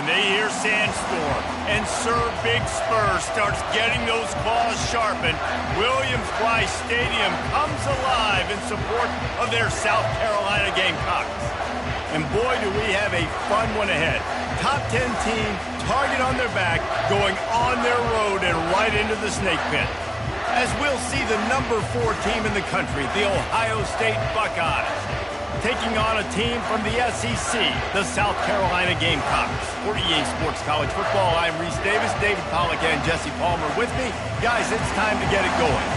when they hear Sandstorm and Sir Big Spur starts getting those claws sharpened, Williams-Brice Stadium comes alive in support of their South Carolina Gamecocks. And boy, do we have a fun one ahead. Top 10 team, target on their back, going on their road and right into the snake pit. As we'll see the number 4 team in the country, the Ohio State Buckeyes, taking on a team from the SEC, the South Carolina Gamecocks. For EA Sports College Football, I'm Reese Davis, David Pollack, and Jesse Palmer with me. Guys, it's time to get it going.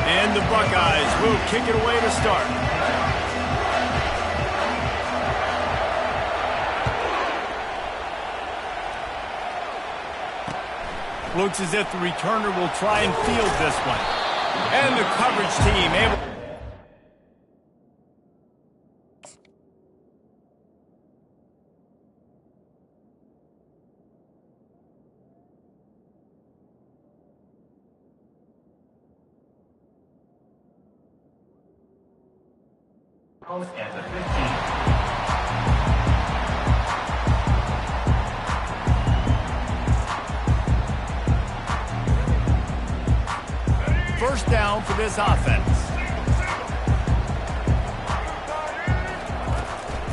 And the Buckeyes will kick it away to start. Looks as if the returner will try and field this one. And the coverage team able... At the 15. First down for this offense.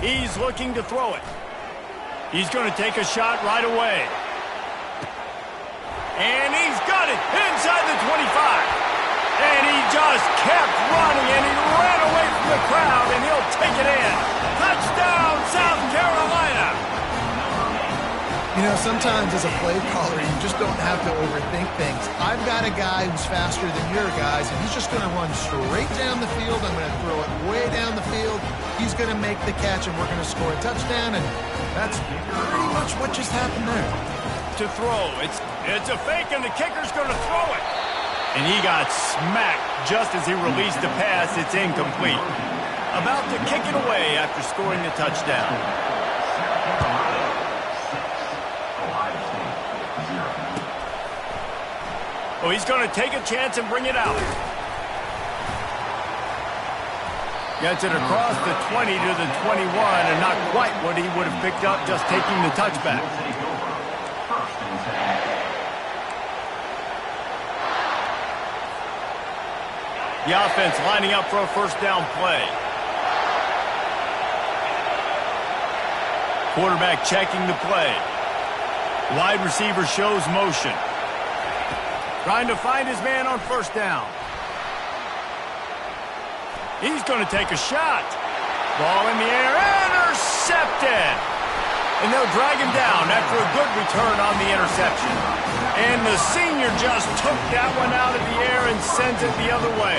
He's looking to throw it. He's going to take a shot right away. And he's got it inside the 25. And he just kept running, and he ran away from the crowd, and he'll take it in. Touchdown, South Carolina! You know, sometimes as a play caller, you just don't have to overthink things. I've got a guy who's faster than your guys, and he's just going to run straight down the field. I'm going to throw it way down the field. He's going to make the catch, and we're going to score a touchdown, and that's pretty much what just happened there. To throw. It's a fake, and the kicker's going to throw it. And he got smacked just as he released the pass. It's incomplete. About to kick it away after scoring the touchdown. Oh, he's going to take a chance and bring it out. Gets it across the 20 to the 21, and not quite what he would have picked up just taking the touchback. The offense lining up for a first down play. Quarterback checking the play. Wide receiver shows motion. Trying to find his man on first down. He's going to take a shot. Ball in the air, intercepted. And they'll drag him down after a good return on the interception. And the senior just took that one out of the air and sends it the other way.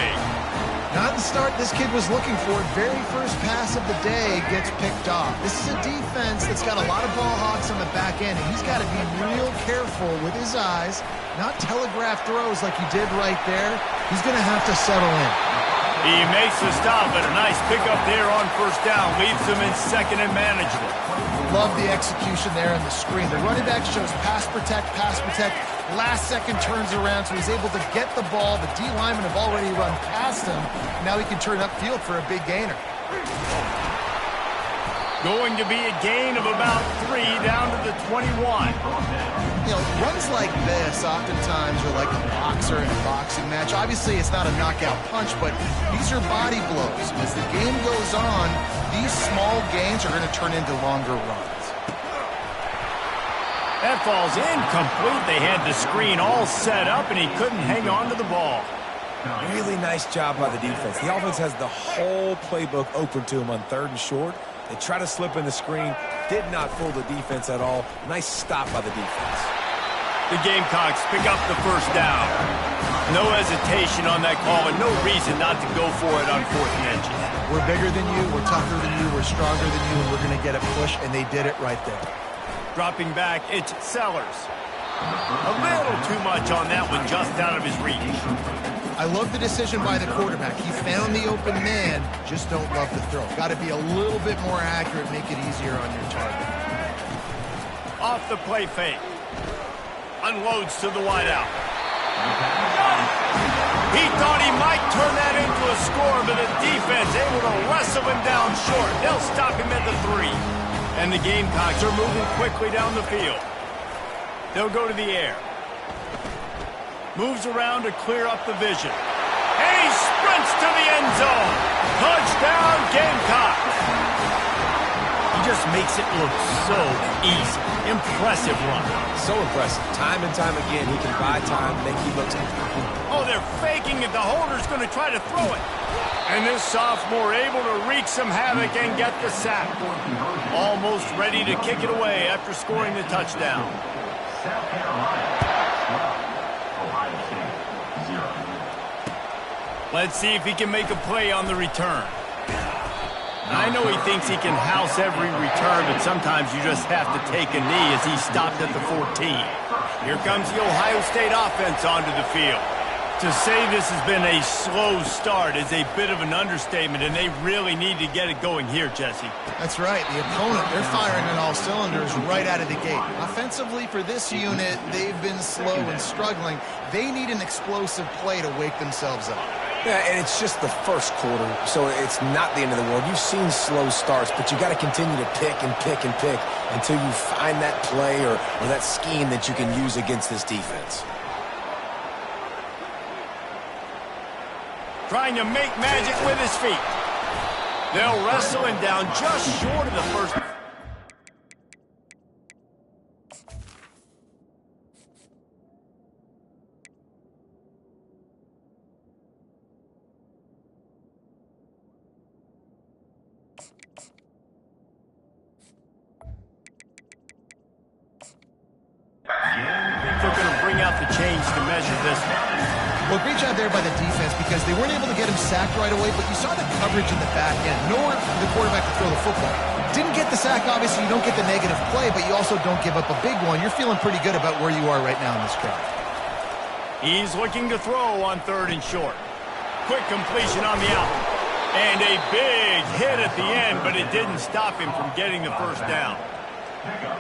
Not the start this kid was looking for. Very first pass of the day gets picked off. This is a defense that's got a lot of ball hawks on the back end, and he's got to be real careful with his eyes, not telegraph throws like he did right there. He's going to have to settle in. He makes the stop, but a nice pickup there on first down. Leaves him in second and manageable. Love the execution there in the screen. The running back shows pass protect, pass protect. Last second turns around, so he's able to get the ball. The D linemen have already run past him. Now he can turn upfield for a big gainer. Going to be a gain of about 3 down to the 21. You know, runs like this oftentimes are like a boxer in a boxing match. Obviously, it's not a knockout punch, but these are body blows. As the game goes on, these small gains are going to turn into longer runs. That falls incomplete. They had the screen all set up, and he couldn't hang on to the ball. Really nice job by the defense. The offense has the whole playbook open to him on 3rd and short. They try to slip in the screen. Did not fool the defense at all. Nice stop by the defense. The Gamecocks pick up the first down. No hesitation on that call, and no reason not to go for it on 4th and inches. We're bigger than you, we're tougher than you, we're stronger than you, and we're going to get a push, and they did it right there. Dropping back, it's Sellers. A little too much on that one, just out of his reach. I love the decision by the quarterback. He found the open man, just don't love the throw. Got to be a little bit more accurate, make it easier on your target. Off the play fake. Unloads to the wideout. He thought he might turn that into a score, but the defense able to wrestle him down short. They'll stop him at the 3. And the Gamecocks are moving quickly down the field. They'll go to the air. Moves around to clear up the vision. And he sprints to the end zone. Touchdown, Gamecocks. He just makes it look so easy. Impressive run. So impressive. Time and time again, he can buy time, make he looks. Oh, they're faking it. The holder's going to try to throw it. And this sophomore able to wreak some havoc and get the sack. Almost ready to kick it away after scoring the touchdown. South Carolina, 12. Ohio State, 0. Let's see if he can make a play on the return. I know he thinks he can house every return, but sometimes you just have to take a knee as he stopped at the 14. Here comes the Ohio State offense onto the field. To say this has been a slow start is a bit of an understatement, and they really need to get it going here, Jesse. That's right. The opponent, they're firing on all cylinders right out of the gate. Offensively, for this unit, they've been slow and struggling. They need an explosive play to wake themselves up. Yeah, and it's just the first quarter, so it's not the end of the world. You've seen slow starts, but you got to continue to pick and pick and pick until you find that play or that scheme that you can use against this defense. Trying to make magic with his feet. They'll wrestle him down just short of the first. They're going to bring out the change to measure this one. Well, great job there by the defense because they weren't able to get him sacked right away, but you saw the coverage in the back end. Nowhere for the quarterback to throw the football. Didn't get the sack, obviously. You don't get the negative play, but you also don't give up a big one. You're feeling pretty good about where you are right now in this drive. He's looking to throw on 3rd and short. Quick completion on the out. And a big hit at the end, but it didn't stop him from getting the first down.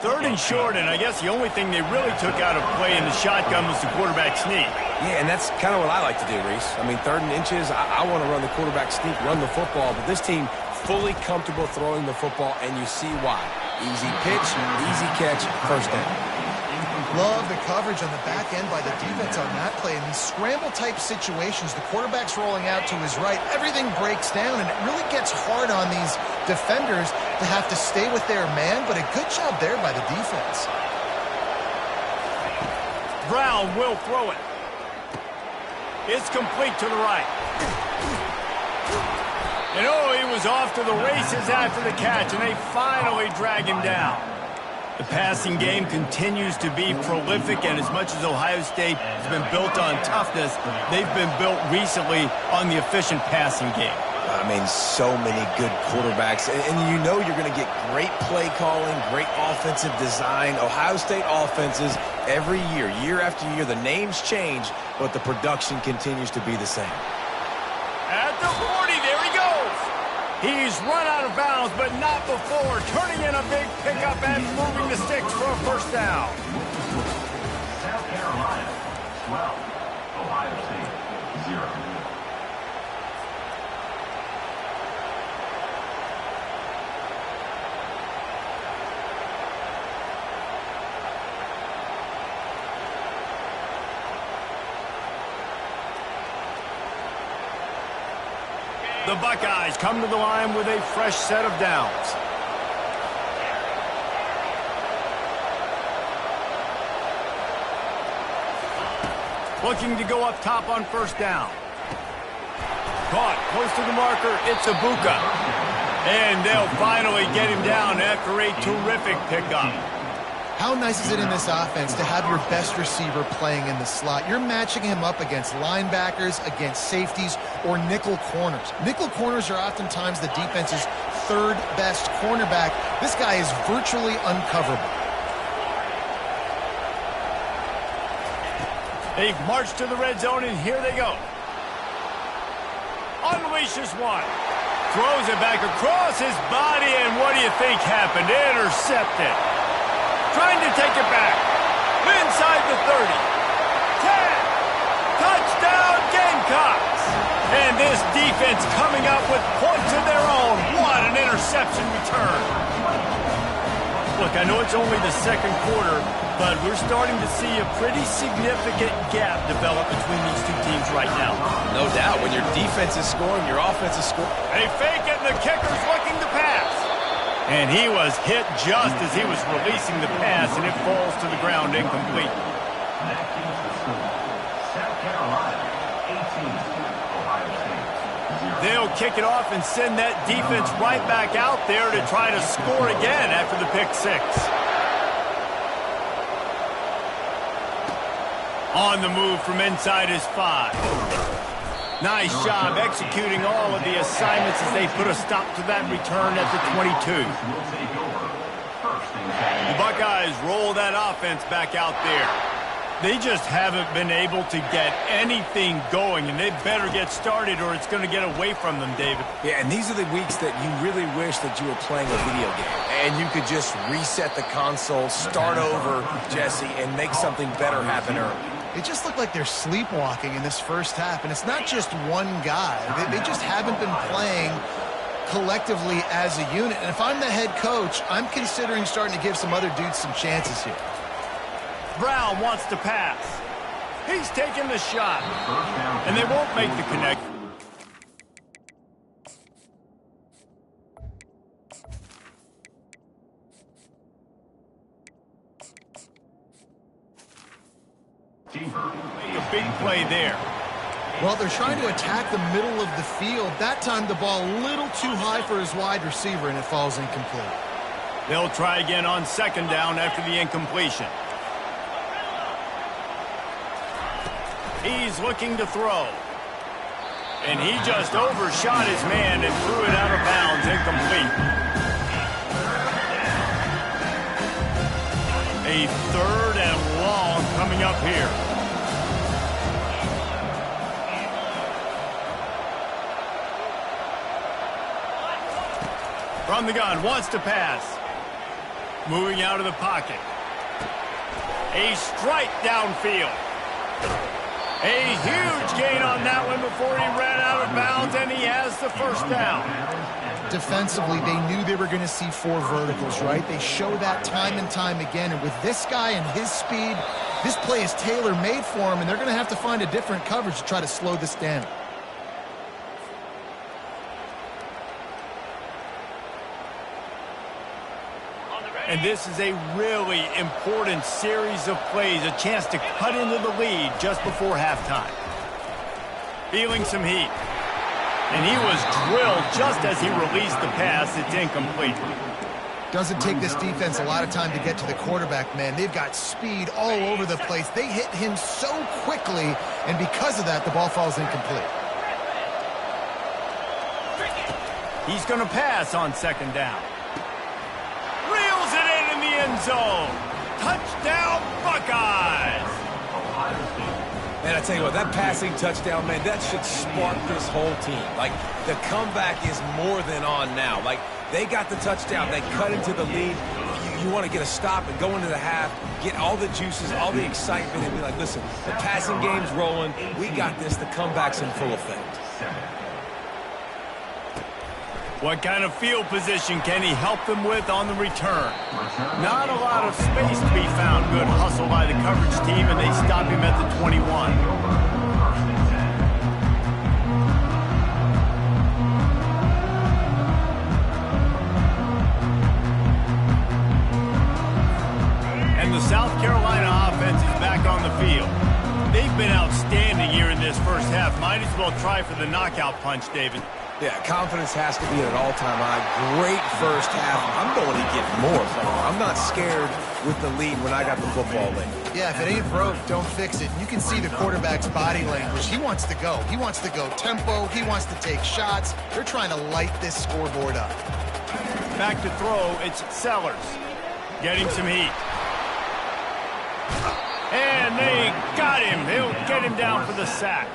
3rd and short, and I guess the only thing they really took out of play in the shotgun was the quarterback sneak. Yeah, and that's kind of what I like to do, Reese. I mean, 3rd and inches, I want to run the quarterback sneak, run the football, but this team fully comfortable throwing the football, and you see why. Easy pitch, easy catch, first down. Love the coverage on the back end by the defense on that play. In these scramble-type situations, the quarterback's rolling out to his right. Everything breaks down, and it really gets hard on these defenders to have to stay with their man, but a good job there by the defense. Brown will throw it. It's complete to the right. And oh, he was off to the races after the catch, and they finally drag him down. The passing game continues to be prolific, and as much as Ohio State has been built on toughness, they've been built recently on the efficient passing game. I mean, so many good quarterbacks, and you know you're going to get great play calling, great offensive design. Ohio State offenses every year, year after year, the names change, but the production continues to be the same. At the 40, there he goes. He's run out of bounds, but not before turning in a big pickup and moving the sticks for a first down. South Carolina, 12. Ohio State, 0. The Buckeyes come to the line with a fresh set of downs. Looking to go up top on first down. Caught close to the marker. It's Ibuka. And they'll finally get him down after a terrific pickup. How nice is it in this offense to have your best receiver playing in the slot? You're matching him up against linebackers, against safeties, or nickel corners. Nickel corners are oftentimes the defense's 3rd best cornerback. This guy is virtually uncoverable. They've marched to the red zone, and here they go. Unleashes one. Throws it back across his body, and what do you think happened? Intercepted. Trying to take it back. Inside the 30. 10. Touchdown, Gamecock. And this defense coming up with points of their own. What an interception return. Look, I know it's only the second quarter, but we're starting to see a pretty significant gap develop between these two teams right now. No doubt. When your defense is scoring, your offense is scoring. They fake it, and the kicker's looking to pass. And he was hit just as he was releasing the pass, and it falls to the ground incomplete. That keeps the score. South Carolina, 18. Ohio State, 0. They'll kick it off and send that defense right back out there to try to score again after the pick six. On the move from inside his 5. Nice job executing all of the assignments as they put a stop to that return at the 22. The Buckeyes roll that offense back out there. They just haven't been able to get anything going, and they better get started or it's going to get away from them, David. Yeah, and these are the weeks that you really wish that you were playing a video game and you could just reset the console, start over, Jesse, and make something better happen early. It just looked like they're sleepwalking in this first half, and it's not just one guy. They just haven't been playing collectively as a unit. And if I'm the head coach, I'm considering starting to give some other dudes some chances here. Brown wants to pass. He's taking the shot, and they won't make the connection. A big play there. Well, they're trying to attack the middle of the field. That time the ball a little too high for his wide receiver, and it falls incomplete. They'll try again on second down after the incompletion. He's looking to throw. And he just overshot his man and threw it out of bounds, incomplete. A 3rd and long coming up here. From the gun, wants to pass. Moving out of the pocket. A strike downfield. A huge gain on that one before he ran out of bounds, and he has the first down. Defensively, they knew they were going to see 4 verticals, right? They show that time and time again, and with this guy and his speed, this play is tailor-made for him, and they're going to have to find a different coverage to try to slow this down. And this is a really important series of plays, a chance to cut into the lead just before halftime. Feeling some heat. And he was drilled just as he released the pass. It's incomplete. Doesn't take this defense a lot of time to get to the quarterback, man. They've got speed all over the place. They hit him so quickly, and because of that, the ball falls incomplete. He's going to pass on second down. Reels it in the end zone. Touchdown, Buckeyes. Man, I tell you what, that passing touchdown, man, that should spark this whole team. Like, the comeback is more than on now. Like, they got the touchdown. They cut into the lead. You want to get a stop and go into the half, get all the juices, all the excitement, and be like, listen, the passing game's rolling. We got this. The comeback's in full effect. What kind of field position can he help them with on the return? Not a lot of space to be found. Good hustle by the coverage team, and they stop him at the 21. And the South Carolina offense is back on the field. They've been outstanding here in this first half. Might as well try for the knockout punch, David. Yeah, confidence has to be at an all-time high. Great first half. I'm going to get more from him. I'm not scared with the lead when I got the football late. Yeah, if it ain't broke, don't fix it. You can see the quarterback's body language. He wants to go. He wants to go tempo. He wants to take shots. They're trying to light this scoreboard up. Back to throw, it's Sellers. Getting some heat. And they got him. He'll get him down for the sack.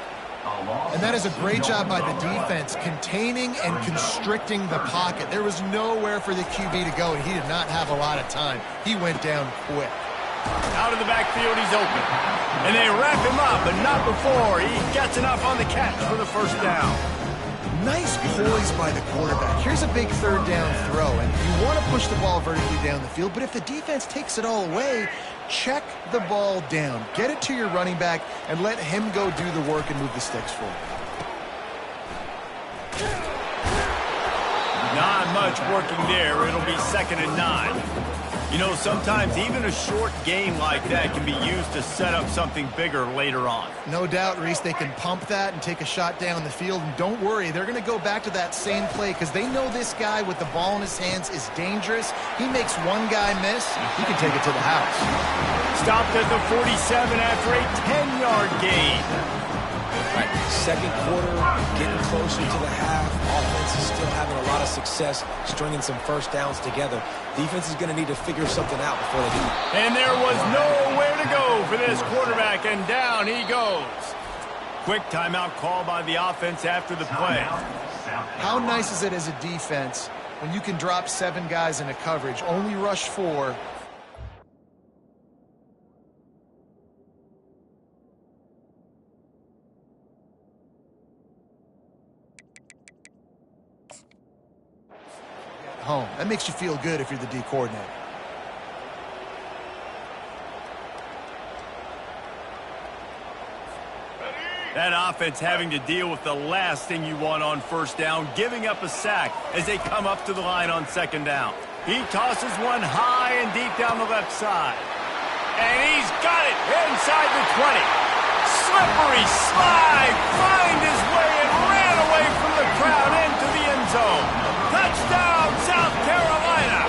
And that is a great job by the defense, containing and constricting the pocket. There was nowhere for the QB to go, and he did not have a lot of time. He went down quick. Out of the backfield, he's open. And they wrap him up, but not before he gets enough on the catch for the first down. Nice poise by the quarterback. Here's a big third down throw, and you want to push the ball vertically down the field, but if the defense takes it all away, check the ball down. Get it to your running back and let him go do the work and move the sticks forward. Not much working there. It'll be 2nd and 9. You know, sometimes even a short game like that can be used to set up something bigger later on. No doubt, Reese, they can pump that and take a shot down the field. And don't worry, they're going to go back to that same play because they know this guy with the ball in his hands is dangerous. He makes one guy miss, he can take it to the house. Stopped at the 47 after a 10-yard gain. Right, second quarter, getting closer to the half. Offense is still having a lot of success stringing some first downs together. Defense is going to need to figure something out before they do. And there was nowhere to go for this quarterback, and down he goes. Quick timeout call by the offense after the play. How nice is it as a defense when you can drop 7 guys into coverage, only rush 4, home. That makes you feel good if you're the D coordinator. That offense having to deal with the last thing you want on first down, giving up a sack as they come up to the line on 2nd down. He tosses one high and deep down the left side. And he's got it inside the 20. Slippery slide, find his way and ran away from the crowd into the end zone. Touchdown, South Carolina!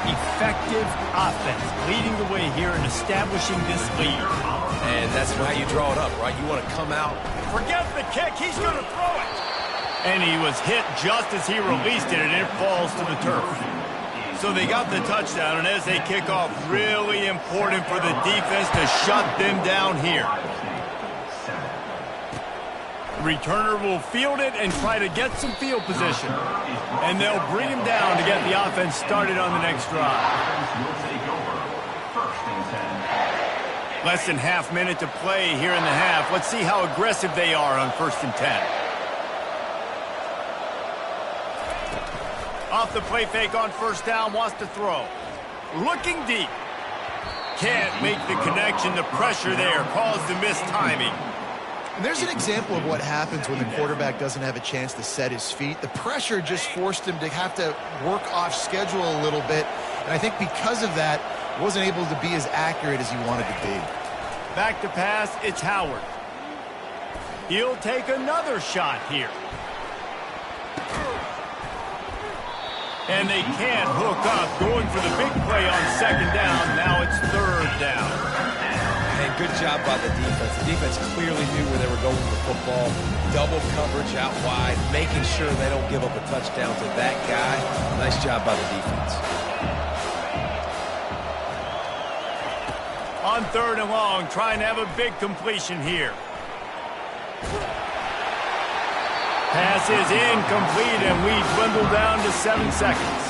Effective offense leading the way here and establishing this lead. And that's why you draw it up, right? You want to come out. Forget the kick, he's going to throw it. And he was hit just as he released it, and it falls to the turf. So they got the touchdown, and as they kick off, really important for the defense to shut them down here. The returner will field it and try to get some field position. And they'll bring him down to get the offense started on the next drive. Less than half minute to play here in the half. Let's see how aggressive they are on 1st and 10. Off the play fake on 1st down, wants to throw. Looking deep. Can't make the connection. The pressure there caused the missed timing. And there's an example of what happens when the quarterback doesn't have a chance to set his feet. The pressure just forced him to have to work off schedule a little bit. And I think because of that, wasn't able to be as accurate as he wanted to be. Back to pass, it's Howard. He'll take another shot here. And they can't hook up, going for the big play on 2nd down. Now it's 3rd down. And good job by the defense. The defense clearly knew where they were going with the football. Double coverage out wide, making sure they don't give up a touchdown to that guy. Nice job by the defense. On 3rd and long, trying to have a big completion here. Pass is incomplete, and we dwindle down to 7 seconds.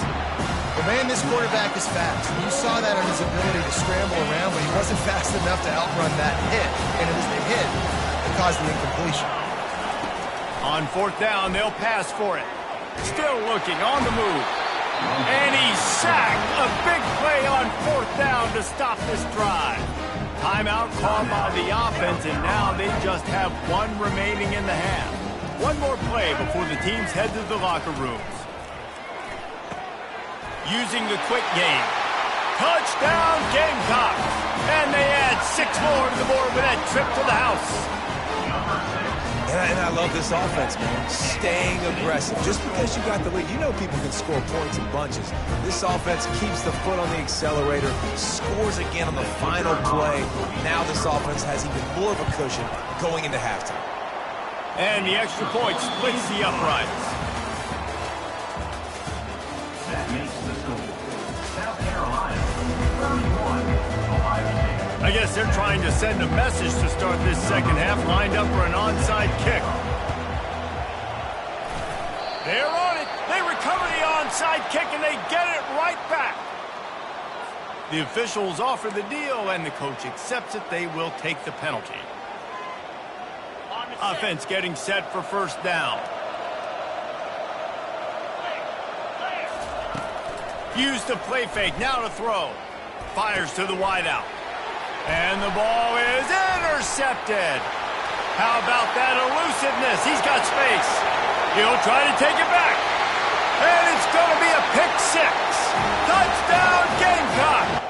Well, man, this quarterback is fast. You saw that on his ability to scramble around, but he wasn't fast enough to outrun that hit. And it was the hit that caused the incompletion. On 4th down, they'll pass for it. Still looking, on the move. And he's sacked. A big play on 4th down to stop this drive. Timeout called by the offense, and now they just have 1 remaining in the half. One more play before the teams head to the locker rooms. Using the quick game. Touchdown, Gamecocks! And they add 6 more to the board with that trip to the house. And I love this offense, man. Staying aggressive. Just because you got the lead, you know people can score points in bunches. This offense keeps the foot on the accelerator, scores again on the final play. Now this offense has even more of a cushion going into halftime. And the extra point splits the uprights. That makes the score. South Carolina, 31, Ohio State. I guess they're trying to send a message to start this 2nd half, lined up for an onside kick. They're on it. They recover the onside kick, and they get it right back. The officials offer the deal, and the coach accepts it. They will take the penalty. Offense getting set for first down. Use the play fake, now to throw. Fires to the wideout. And the ball is intercepted. How about that elusiveness? He's got space. He'll try to take it back. And it's going to be a pick six. Touchdown, Gamecock!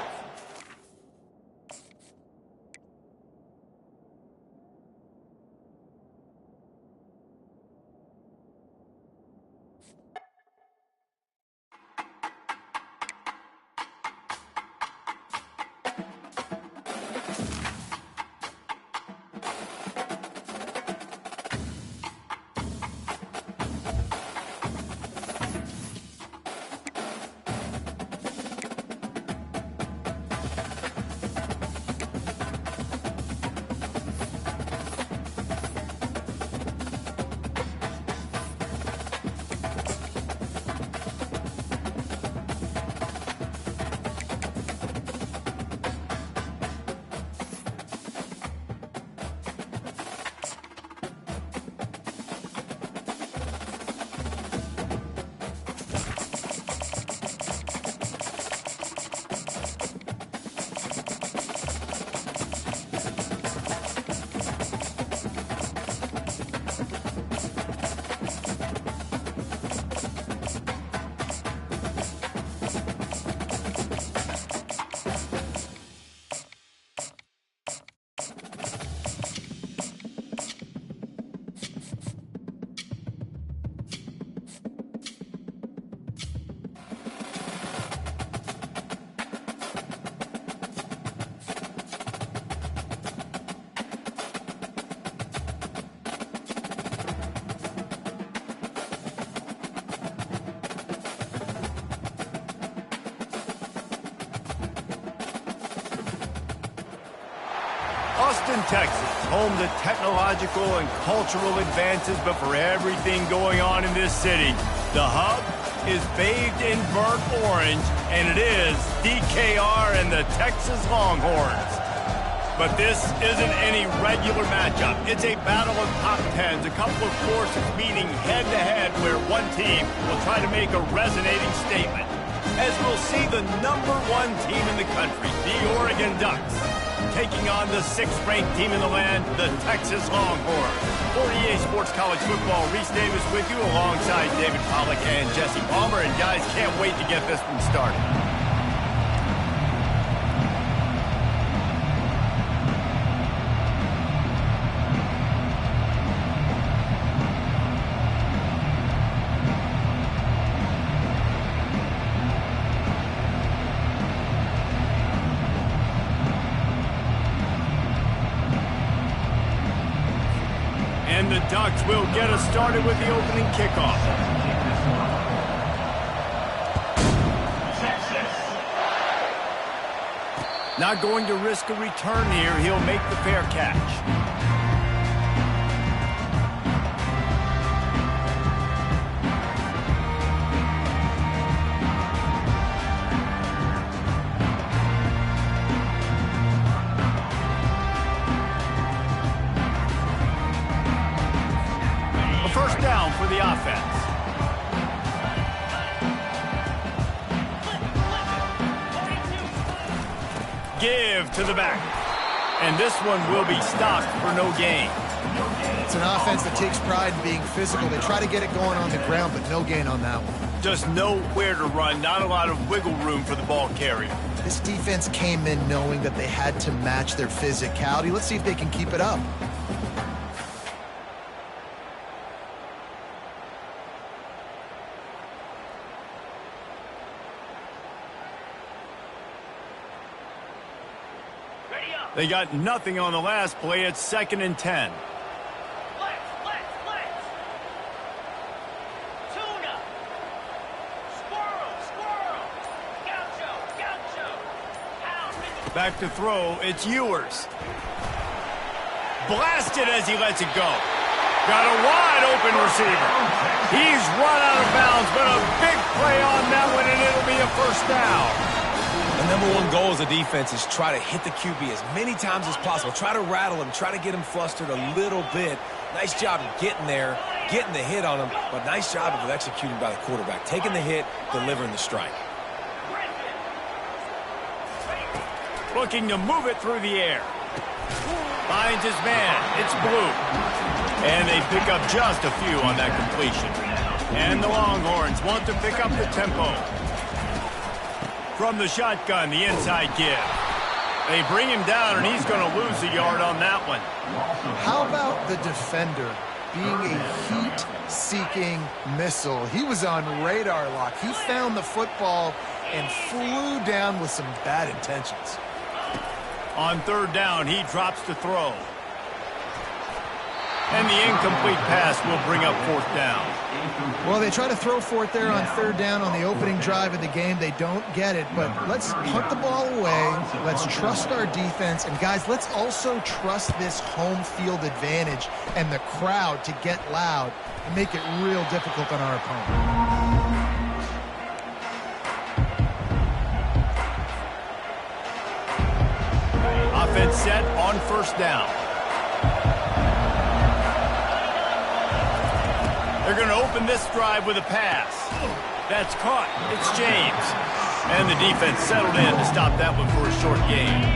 Austin, Texas, home to technological and cultural advances, but for everything going on in this city, the hub is bathed in burnt orange, and it is DKR and the Texas Longhorns. But this isn't any regular matchup. It's a battle of top tens, a couple of forces meeting head-to-head where one team will try to make a resonating statement. As we'll see the #1 team in the country, the Oregon Ducks, taking on the 6th-ranked team in the land, the Texas Longhorns. For EA Sports College Football, Reese Davis with you alongside David Pollack and Jesse Palmer. And guys, can't wait to get this one started. And the Ducks will get us started with the opening kickoff. Not going to risk a return here. He'll make the fair catch. First down for the offense. Give to the back. And this one will be stopped for no gain. It's an offense that takes pride in being physical. They try to get it going on the ground, but no gain on that one. Just nowhere to run. Not a lot of wiggle room for the ball carrier. This defense came in knowing that they had to match their physicality. Let's see if they can keep it up. They got nothing on the last play. It's 2nd and 10. Tuna. Squirrel. Gaucho. Back to throw. It's Ewers. Blasted as he lets it go. Got a wide open receiver. He's run out of bounds, but a big play on that one, and it'll be a first down. The number one goal as a defense is try to hit the QB as many times as possible. Try to rattle him, try to get him flustered a little bit. Nice job of getting there, getting the hit on him, but nice job of executing by the quarterback. Taking the hit, delivering the strike. Looking to move it through the air. Finds his man. It's Blue. And they pick up just a few on that completion. And the Longhorns want to pick up the tempo. From the shotgun, the inside give. They bring him down, and he's going to lose a yard on that one. How about the defender being a heat-seeking missile? He was on radar lock. He found the football and flew down with some bad intentions. On third down, he drops to throw. And the incomplete pass will bring up fourth down. Well, they try to throw for it there on third down on the opening drive of the game. They don't get it, but let's punt the ball away. Let's trust our defense. And, guys, let's also trust this home field advantage and the crowd to get loud and make it real difficult on our opponent. Offense set on first down. They're going to open this drive with a pass. That's caught. It's James. And the defense settled in to stop that one for a short gain.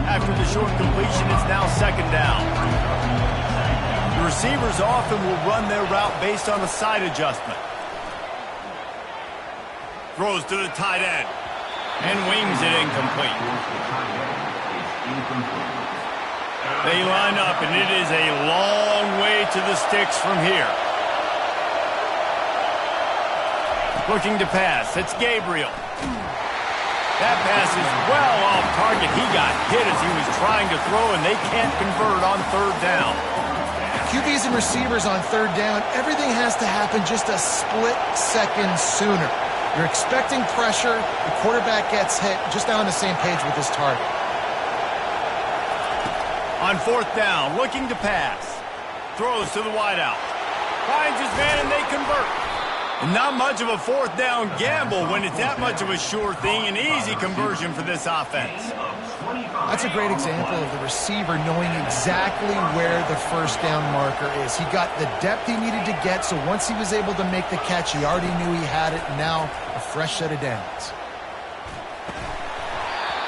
After the short completion, it's now second down. The receivers often will run their route based on a side adjustment. Throws to the tight end. And wings it incomplete. They line up, and it is a long way to the sticks from here. Looking to pass. It's Gabriel. That pass is well off target. He got hit as he was trying to throw, and they can't convert on third down. QBs and receivers on third down, everything has to happen just a split second sooner. You're expecting pressure. The quarterback gets hit. Just not on the same page with his target. On fourth down, looking to pass. Throws to the wideout. Finds his man, and they convert. Not much of a fourth down gamble when it's that much of a sure thing. An easy conversion for this offense. That's a great example of the receiver knowing exactly where the first down marker is. He got the depth he needed to get, so once he was able to make the catch, he already knew he had it, and now a fresh set of downs.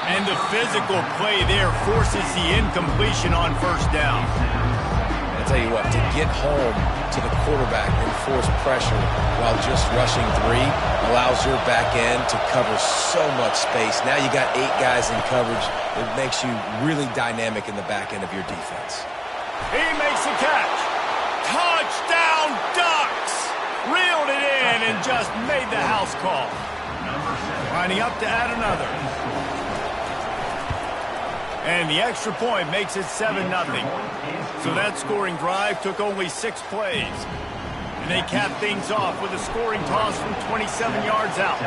And the physical play there forces the incompletion on first down. I tell you what, to get home to the quarterback and force pressure while just rushing three allows your back end to cover so much space. Now you got 8 guys in coverage. It makes you really dynamic in the back end of your defense. He makes the catch. Touchdown Ducks! Reeled it in and just made the house call. Lining up to add another. And the extra point makes it 7-0. So that scoring drive took only 6 plays. And they cap things off with a scoring toss from 27 yards out.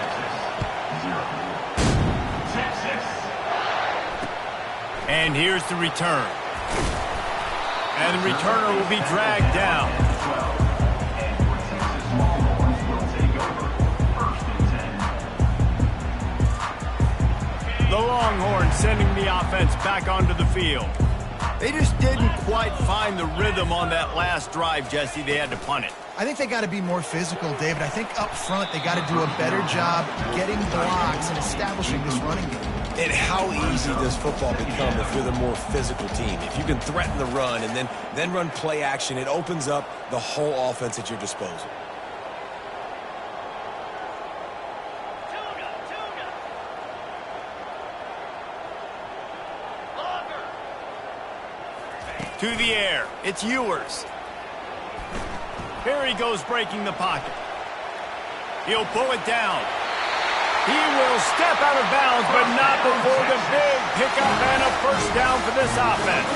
And here's the return. And the returner will be dragged down. The Longhorns sending the offense back onto the field. They just didn't quite find the rhythm on that last drive, Jesse. They had to punt it. I think they got to be more physical, David. I think up front they got to do a better job getting blocks and establishing this running game. And how easy does football become if you're the more physical team? If you can threaten the run and then run play action, it opens up the whole offense at your disposal. To the air. It's Ewers. Here he goes breaking the pocket. He'll pull it down. He will step out of bounds, but not before the big pickup and a first down for this offense.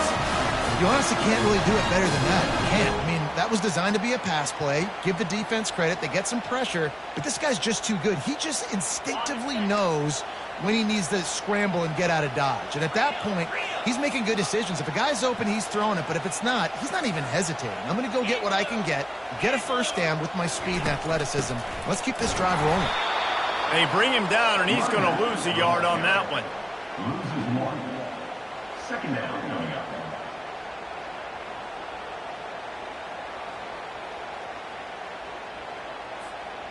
You honestly can't really do it better than that. You can't. I mean, that was designed to be a pass play. Give the defense credit. They get some pressure, but this guy's just too good. He just instinctively knows when he needs to scramble and get out of dodge. And at that point, he's making good decisions. If a guy's open, he's throwing it. But if it's not, he's not even hesitating. I'm going to go get what I can get a first down with my speed and athleticism. Let's keep this drive rolling. They bring him down, and he's going to lose a yard on that one. Loses 1. Second down coming up.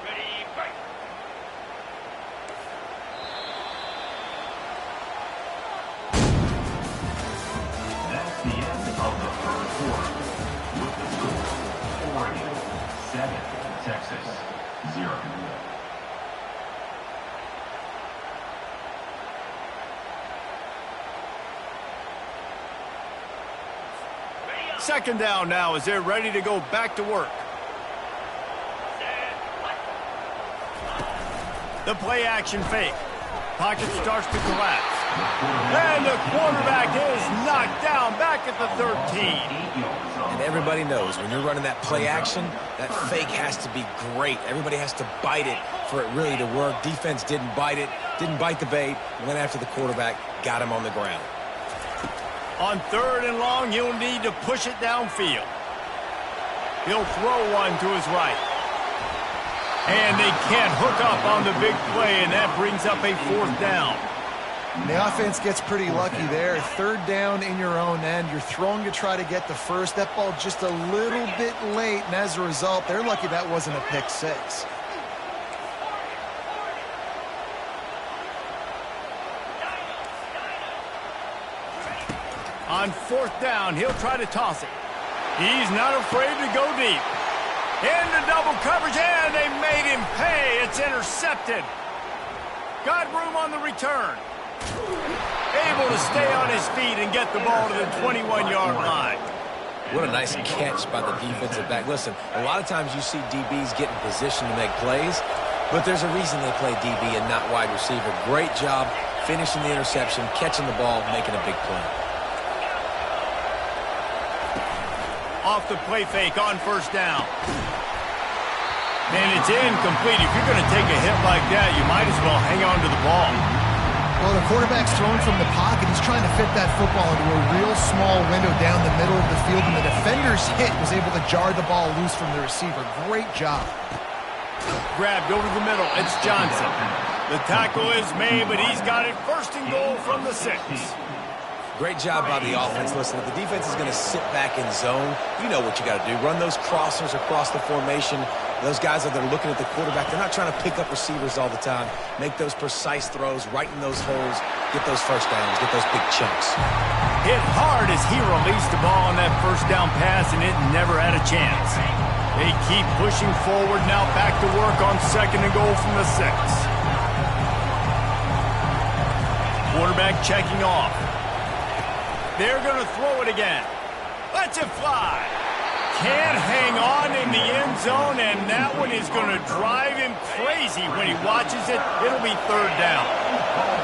Ready, break. That's the end of the third quarter. With the score, Oregon 7, Texas 0. Second down now as they're ready to go back to work. The play action fake. Pocket starts to collapse. And the quarterback is knocked down back at the 13. And everybody knows when you're running that play action, that fake has to be great. Everybody has to bite it for it really to work. Defense didn't bite it, didn't bite the bait, went after the quarterback, got him on the ground. On 3rd and long, he'll need to push it downfield. He'll throw one to his right. And they can't hook up on the big play, and that brings up a 4th down. The offense gets pretty lucky there. 3rd down in your own end. You're throwing to try to get the first. That ball just a little bit late, and as a result, they're lucky that wasn't a pick 6. On 4th down, he'll try to toss it. He's not afraid to go deep. Into double coverage, and they made him pay. It's intercepted. Got room on the return. Able to stay on his feet and get the ball to the 21-yard line. What a nice catch by the defensive back. Listen, a lot of times you see DBs get in position to make plays, but there's a reason they play DB and not wide receiver. Great job finishing the interception, catching the ball, making a big play. Off the play fake on 1st down. And it's incomplete. If you're going to take a hit like that, you might as well hang on to the ball. Well, the quarterback's throwing from the pocket. He's trying to fit that football into a real small window down the middle of the field, and the defender's hit was able to jar the ball loose from the receiver. Great job. Grabbed over the middle. It's Johnson. The tackle is made, but he's got it 1st and goal from the 6. Great job by the offense. Listen, if the defense is going to sit back in zone, you know what you got to do. Run those crossers across the formation. Those guys that are looking at the quarterback, they're not trying to pick up receivers all the time. Make those precise throws, right in those holes, get those 1st downs, get those big chunks. Hit hard as he released the ball on that 1st down pass, and it never had a chance. They keep pushing forward now, back to work on 2nd and goal from the 6. Quarterback checking off. They're going to throw it again. Lets it fly. Can't hang on in the end zone, and that one is going to drive him crazy when he watches it. It'll be 3rd down.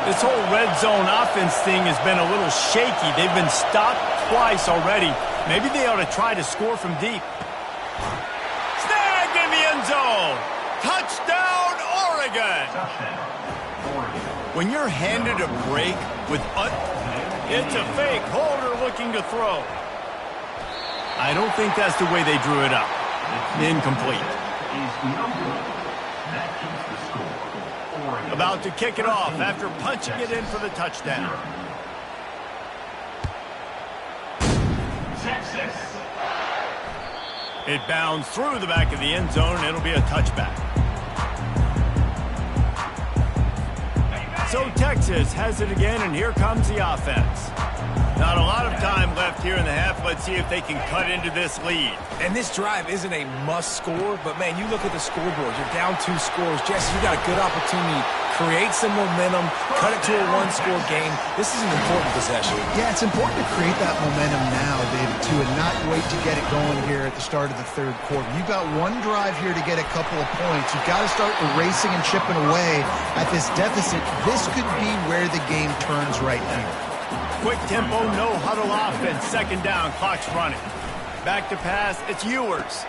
This whole red zone offense thing has been a little shaky. They've been stopped twice already. Maybe they ought to try to score from deep. Snagged in the end zone. Touchdown, Oregon. When you're handed a break with it's a fake. Holder looking to throw. I don't think that's the way they drew it up. Incomplete. About to kick it off after punching it in for the touchdown. Texas. It bounds through the back of the end zone, and it'll be a touchback. So Texas has it again, and here comes the offense. Not a lot of time left here in the half. Let's see if they can cut into this lead. And this drive isn't a must score, but man, you look at the scoreboard. You're down 2 scores. Jesse, you got a good opportunity. Create some momentum. Cut it to a 1-score game. This is an important possession. Yeah, it's important to create that momentum now, David, too, and not wait to get it going here at the start of the 3rd quarter. You've got one drive here to get a couple of points. You've got to start erasing and chipping away at this deficit. This could be where the game turns right here. Quick tempo, no huddle offense. 2nd down, clock's running. Back to pass, it's Ewers.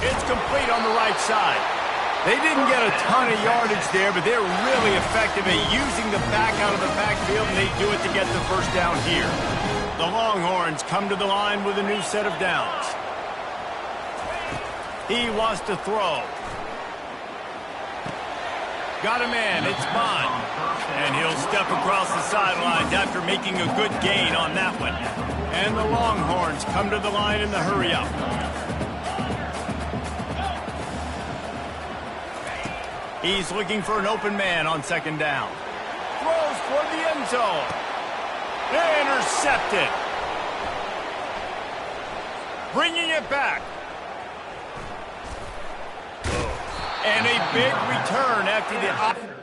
It's complete on the right side. They didn't get a ton of yardage there, but they're really effective at using the back out of the backfield, and they do it to get the 1st down here. The Longhorns come to the line with a new set of downs. He wants to throw. Got a man, it's Bond. And he'll step across the sidelines after making a good gain on that one. And the Longhorns come to the line in the hurry-up. He's looking for an open man on second down. Throws for the end zone. Intercepted. Bringing it back. And a big return after the...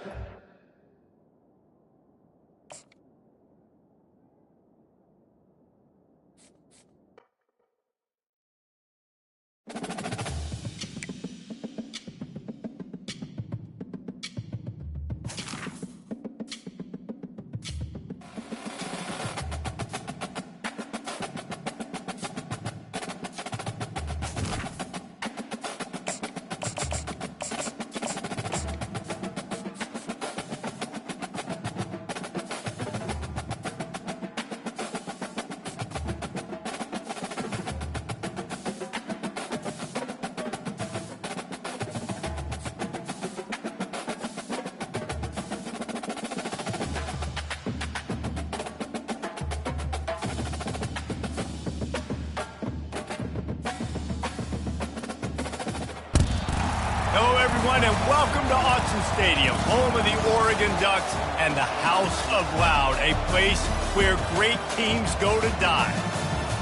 Hello, everyone, and welcome to Autzen Stadium, home of the Oregon Ducks and the House of Loud, a place where great teams go to die.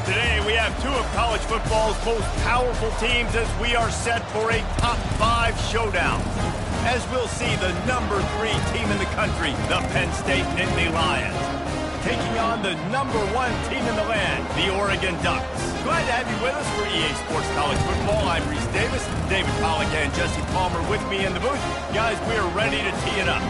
Today, we have two of college football's most powerful teams as we are set for a top 5 showdown. As we'll see, the number 3 team in the country, the Penn State Nittany Lions, taking on the number 1 team in the land, the Oregon Ducks. Glad to have you with us for EA Sports College Football. I'm Reese Davis, David Pollack and Jesse Palmer with me in the booth. Guys, we are ready to tee it up.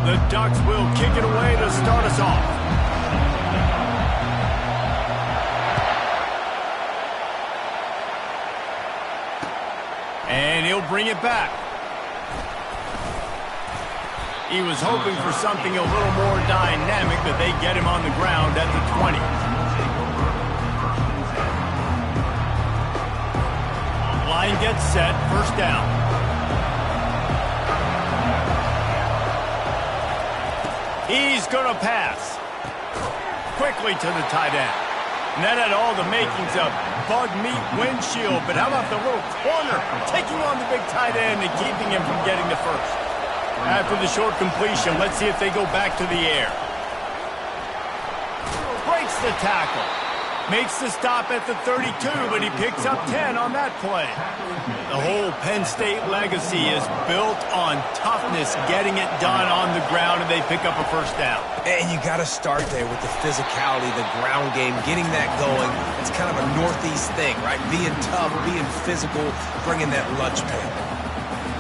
The Ducks will kick it away to start us off. And he'll bring it back. He was hoping for something a little more dynamic, but they get him on the ground at the 20. Line gets set, first down. He's going to pass. Quickly to the tight end. And that had all the makings of bug meat windshield, but how about the little corner taking on the big tight end and keeping him from getting the first? After the short completion, let's see if they go back to the air. Breaks the tackle. Makes the stop at the 32, but he picks up 10 on that play. The whole Penn State legacy is built on toughness, getting it done on the ground, and they pick up a first down. And you got to start there with the physicality, the ground game, getting that going. It's kind of a Northeast thing, right? Being tough, being physical, bringing that lunch pail.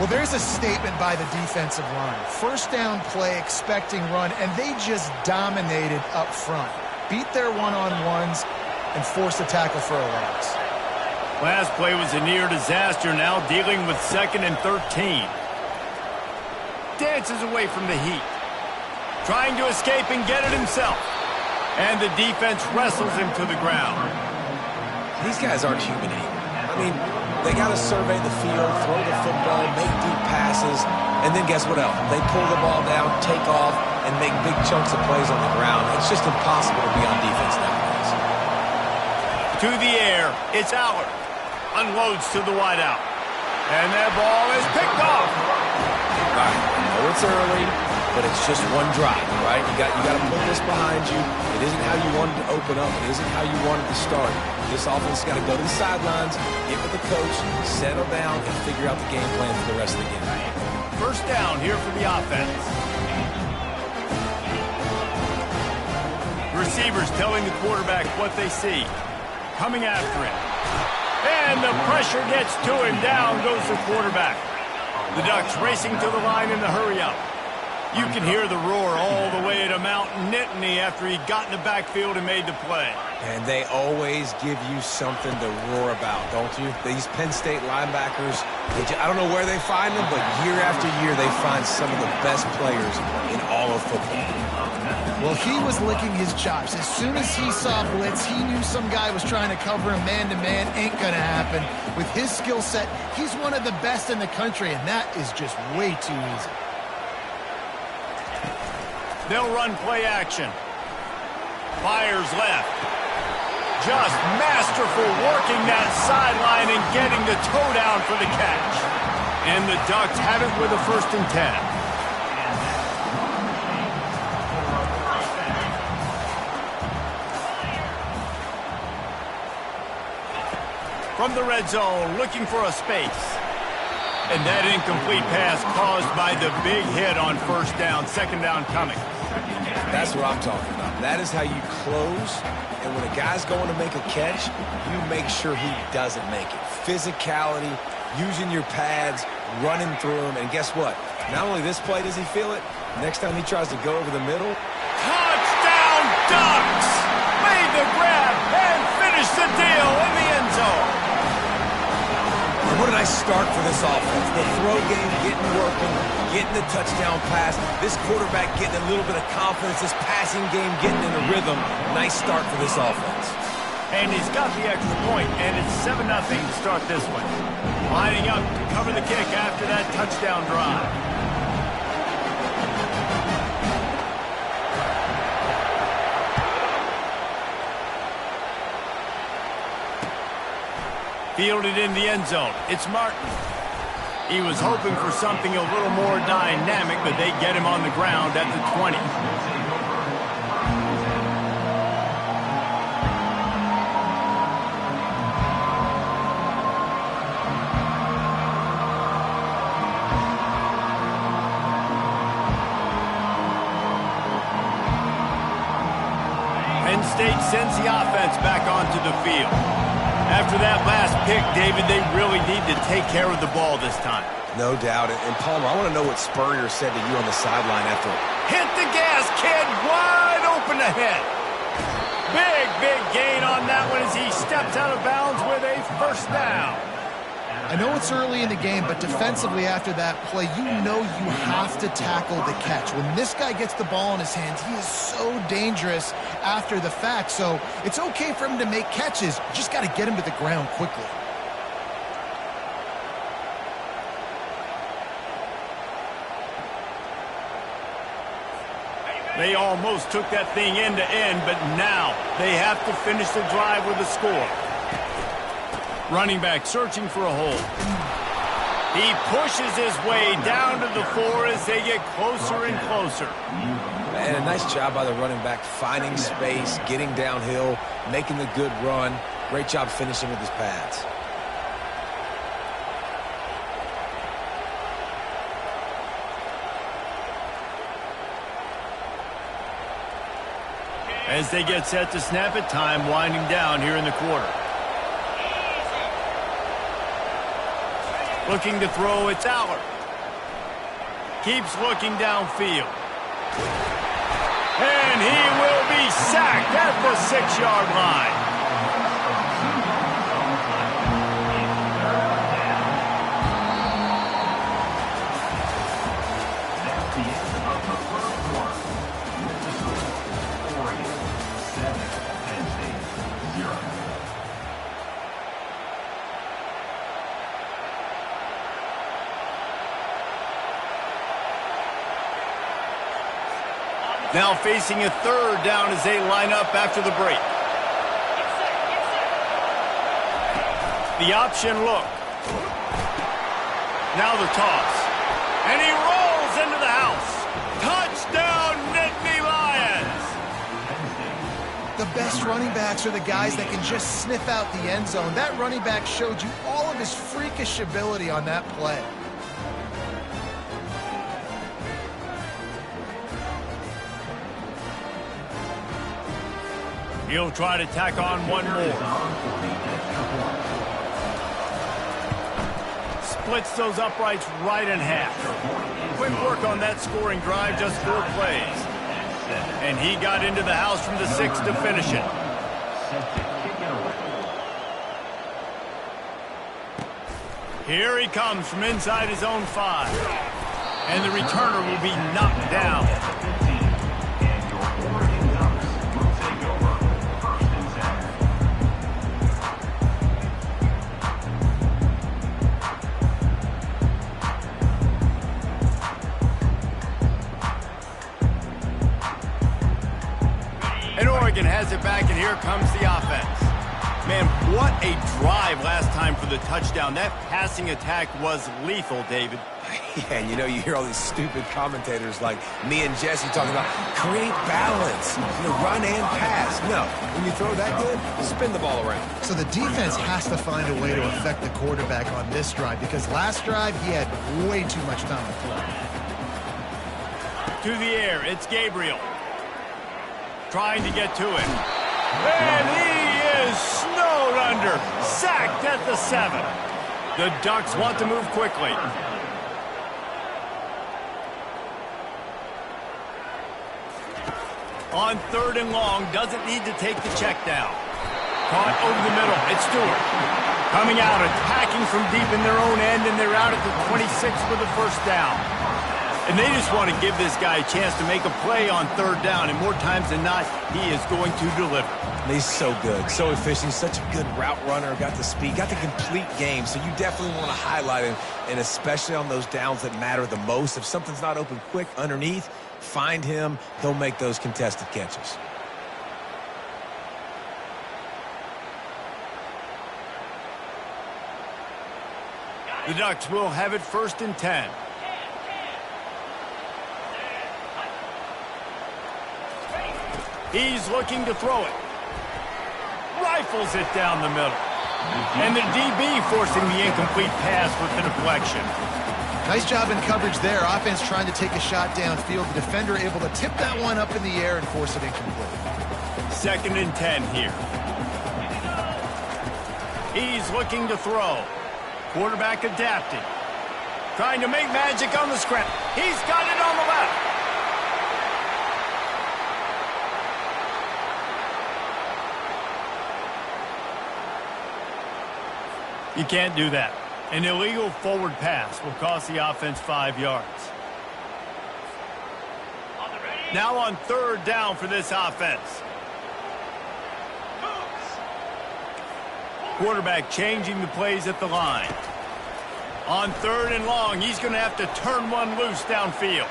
Well, there's a statement by the defensive line. First down play, expecting run, and they just dominated up front. Beat their one-on-ones and forced a tackle for a loss. Last play was a near disaster, now dealing with 2nd and 13. Dances away from the heat. Trying to escape and get it himself. And the defense wrestles him to the ground. These guys aren't human anymore. I mean, they got to survey the field, throw the football, make deep passes, and then guess what else? They pull the ball down, take off, and make big chunks of plays on the ground. It's just impossible to be on defense nowadays. To the air, it's Allard. Unloads to the wideout. And that ball is picked off. All right, I know it's early, but it's just one drive, right? You got to put this behind you. It isn't how you wanted to open up. It isn't how you wanted to start. This offense has got to go to the sidelines, get with the coach, settle down, and figure out the game plan for the rest of the game. First down here for the offense. Receivers telling the quarterback what they see. Coming after him. And the pressure gets to him. Down goes the quarterback. The Ducks racing to the line in the hurry-up. You can hear the roar all the way to Mount Nittany after he got in the backfield and made the play. And they always give you something to roar about, don't you? These Penn State linebackers, I don't know where they find them, but year after year they find some of the best players in all of football. Well, he was licking his chops. As soon as he saw blitz, he knew some guy was trying to cover him man-to-man. Ain't going to happen. With his skill set, he's one of the best in the country, and that is just way too easy. They'll run play action. Fires left. Just masterful working that sideline and getting the toe down for the catch. And the Ducks have it with a 1st and 10. From the red zone, looking for a space. And that incomplete pass caused by the big hit on 1st down, 2nd down coming. That's what I'm talking about. That is how you close. And when a guy's going to make a catch, you make sure he doesn't make it. Physicality, using your pads, running through them. And guess what? Not only this play does he feel it, next time he tries to go over the middle. Touchdown, Ducks! Made the grab and finished the deal in the end zone. What a nice start for this offense. The throw game getting working, getting the touchdown pass. This quarterback getting a little bit of confidence. This passing game getting in a rhythm. Nice start for this offense. And he's got the extra point, and it's 7-0 to start this one. Lining up to cover the kick after that touchdown drive. Fielded in the end zone. It's Martin. He was hoping for something a little more dynamic, but they get him on the ground at the 20. Penn State sends the offense back onto the field. After that last pick, David, they really need to take care of the ball this time. No doubt. And Palmer, I want to know what Spurrier said to you on the sideline after. Hit the gas, kid. Wide open ahead. Big gain on that one as he steps out of bounds with a 1st down. I know it's early in the game, but defensively after that play, you know you have to tackle the catch. When this guy gets the ball in his hands, he is so dangerous after the fact. So it's okay for him to make catches. You just got to get him to the ground quickly. They almost took that thing end to end, but now they have to finish the drive with a score. Running back searching for a hole. He pushes his way down to the 4 as they get closer and closer. And a nice job by the running back, finding space, getting downhill, making the good run. Great job finishing with his pads. As they get set to snap it, time winding down here in the quarter. Looking to throw, it's Aller. Keeps looking downfield. And he will be sacked at the 6-yard line. That's the end of the 1st quarter. With the score, Oregon 7, Penn State 0. Now facing a 3rd down as they line up after the break. The option look. Now the toss. And he rolls into the house. Touchdown, Nittany Lions! The best running backs are the guys that can just sniff out the end zone. That running back showed you all of his freakish ability on that play. He'll try to tack on one more. Splits those uprights right in half. Quick work on that scoring drive, just 4 plays. And he got into the house from the 6 to finish it. Here he comes from inside his own 5. And the returner will be knocked down. And your Oregon Ducks will take over 1st and 7. And Oregon has it back, and here comes the offense. Man, what a drive last time for the touchdown. That passing attack was lethal, David. Yeah, and you hear all these stupid commentators like me and Jesse talking about create balance, run and pass. No, when you throw that good, spin the ball around. So the defense has to find a way to affect the quarterback on this drive because last drive he had way too much time to throw. To the air, it's Gabriel. Trying to get to it. And he is snowed under. Sacked at the 7. The Ducks want to move quickly. On 3rd and long, doesn't need to take the check down. Caught over the middle, it's Stewart. Coming out, attacking from deep in their own end, and they're out at the 26 for the 1st down. And they just want to give this guy a chance to make a play on 3rd down, and more times than not, he is going to deliver. He's so good, so efficient, such a good route runner, got the speed, got the complete game, so you definitely want to highlight him, and especially on those downs that matter the most. If something's not open quick underneath, find him, he'll make those contested catches. The Ducks will have it 1st and 10. He's looking to throw it. Rifles it down the middle. And the DB forcing the incomplete pass with the deflection. Nice job in coverage there. Offense trying to take a shot downfield. The defender able to tip that one up in the air and force it incomplete. 2nd and 10 here. He's looking to throw. Quarterback adapting. Trying to make magic on the scrap. He's got it on the left. You can't do that. An illegal forward pass will cost the offense 5 yards. Now on 3rd down for this offense. Quarterback changing the plays at the line. On 3rd and long, he's going to have to turn one loose downfield.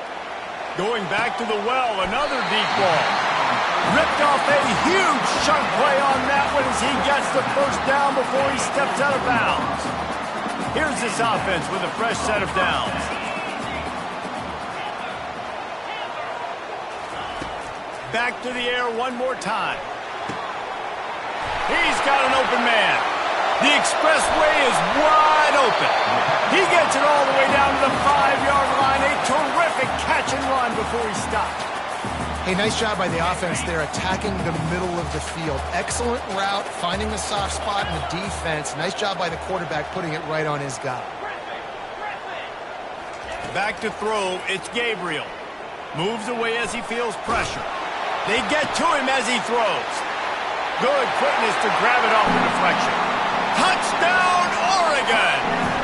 Going back to the well, another deep ball. Ripped off a huge chunk play on that one as he gets the 1st down before he steps out of bounds. Here's this offense with a fresh set of downs. Back to the air one more time. He's got an open man. The expressway is wide open. He gets it all the way down to the 5-yard line. A terrific catch and run before he stops. Hey, nice job by the offense there, attacking the middle of the field. Excellent route, finding the soft spot in the defense. Nice job by the quarterback putting it right on his guy. Back to throw, it's Gabriel. Moves away as he feels pressure. They get to him as he throws. Good quickness to grab it off the deflection. Touchdown, Oregon!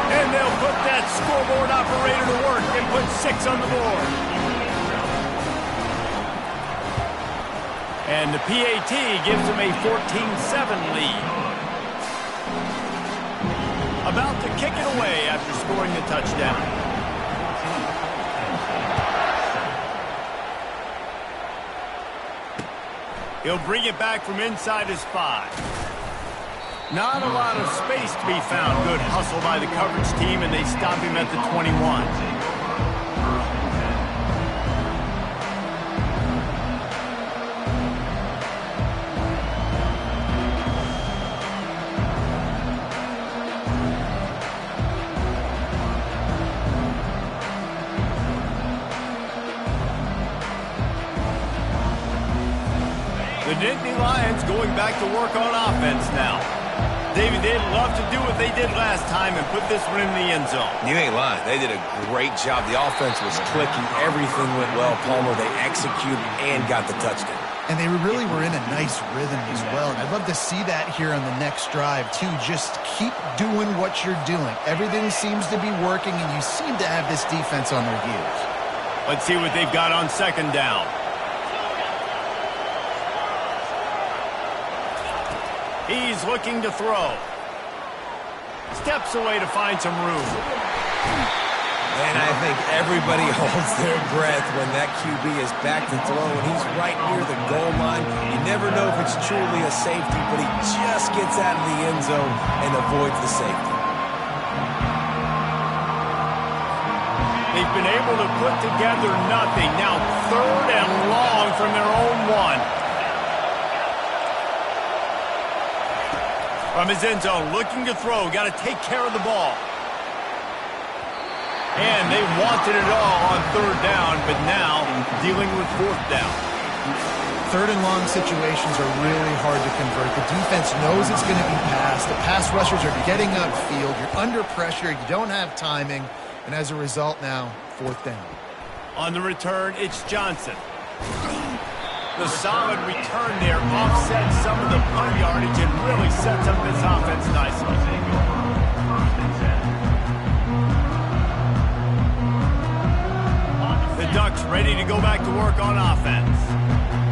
And they'll put that scoreboard operator to work and put 6 on the board. And the PAT gives them a 14-7 lead. About to kick it away after scoring the touchdown. He'll bring it back from inside his 5. Not a lot of space to be found. Good hustle by the coverage team, and they stop him at the 21. The Nittany Lions going back to work on offense now. David, they'd love to do what they did last time and put this one in the end zone. You ain't lying. They did a great job. The offense was clicking. Everything went well, Palmer. They executed and got the touchdown. And they really were in a nice rhythm as well. And I'd love to see that here on the next drive, too. Just keep doing what you're doing. Everything seems to be working, and you seem to have this defense on their heels. Let's see what they've got on second down. He's looking to throw. Steps away to find some room. And I think everybody holds their breath when that QB is back to throw, and he's right near the goal line. You never know if it's truly a safety, but he just gets out of the end zone and avoids the safety. They've been able to put together nothing. Now 3rd and long from their own 1. From his end zone, looking to throw. Got to take care of the ball. And they wanted it all on 3rd down, but now dealing with 4th down. 3rd and long situations are really hard to convert. The defense knows it's going to be passed. The pass rushers are getting upfield. You're under pressure. You don't have timing. And as a result now, 4th down. On the return, it's Johnson. The solid return there offsets some of the punt yardage and really sets up this offense nicely. The Ducks ready to go back to work on offense.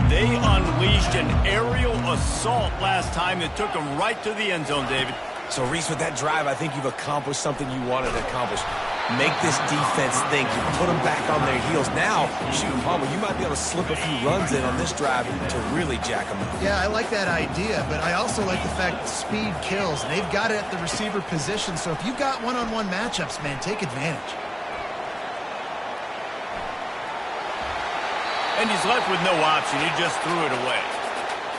They unleashed an aerial assault last time that took them right to the end zone, David. So, Reese, with that drive, I think you've accomplished something you wanted to accomplish. Make this defense think. You put them back on their heels. Now, shoot, Palmer, you might be able to slip a few runs in on this drive to really jack them up. Yeah, I like that idea, but I also like the fact that speed kills. And they've got it at the receiver position, so if you've got one-on-one matchups, man, take advantage. And he's left with no option. He just threw it away.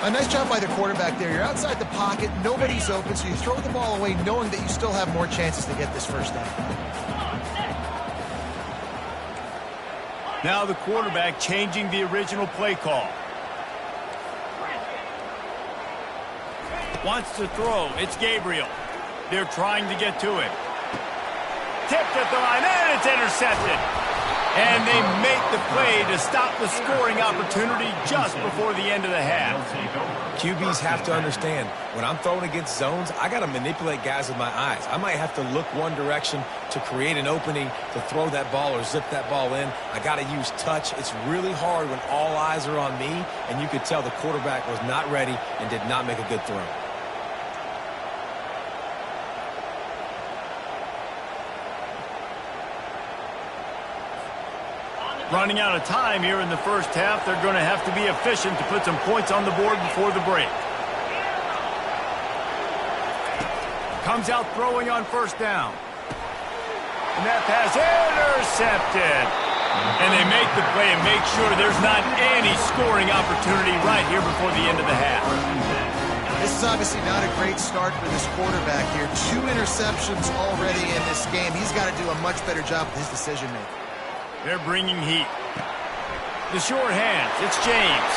A nice job by the quarterback there. You're outside the pocket. Nobody's open, so you throw the ball away knowing that you still have more chances to get this first down. Now the quarterback changing the original play call. Wants to throw. It's Gabriel. They're trying to get to it. Tipped at the line, and it's intercepted. And they make the play to stop the scoring opportunity just before the end of the half. QBs have to understand, when I'm throwing against zones, I got to manipulate guys with my eyes. I might have to look one direction to create an opening to throw that ball or zip that ball in. I got to use touch. It's really hard when all eyes are on me, and you could tell the quarterback was not ready and did not make a good throw. Running out of time here in the first half. They're going to have to be efficient to put some points on the board before the break. Comes out throwing on 1st down. And that pass intercepted. And they make the play and make sure there's not any scoring opportunity right here before the end of the half. This is obviously not a great start for this quarterback here. 2 interceptions already in this game. He's got to do a much better job with his decision-making. They're bringing heat. The short hands, it's James.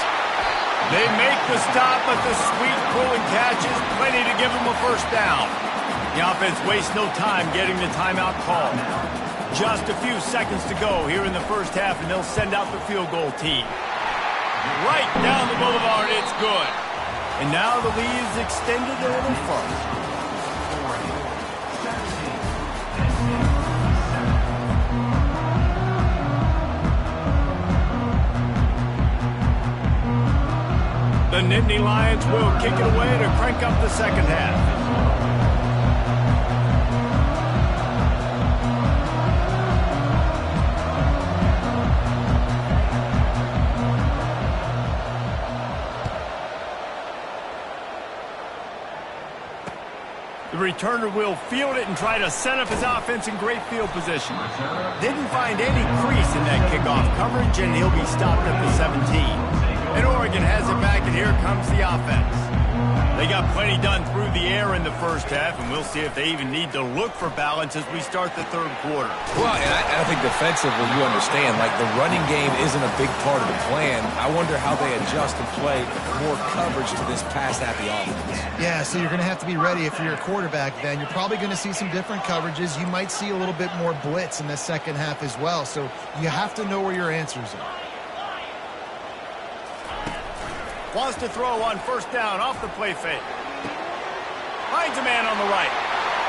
They make the stop, but the sweet pull and catch is plenty to give them a first down. The offense wastes no time getting the timeout call. Just a few seconds to go here in the first half, and they'll send out the field goal team. Right down the boulevard, it's good. And now the lead is extended a little further. The Nittany Lions will kick it away to crank up the second half. The returner will field it and try to set up his offense in great field position. Didn't find any crease in that kickoff coverage, and he'll be stopped at the 17. And Oregon has it back, and here comes the offense. They got plenty done through the air in the first half, and we'll see if they even need to look for balance as we start the 3rd quarter. Well, and I think defensively, you understand, like the running game isn't a big part of the plan. I wonder how they adjust and play more coverage to this pass-happy offense. Yeah, so you're going to have to be ready if you're a quarterback then. You're probably going to see some different coverages. You might see a little bit more blitz in the second half as well, so you have to know where your answers are. Wants to throw on first down off the play fake. Finds a man on the right.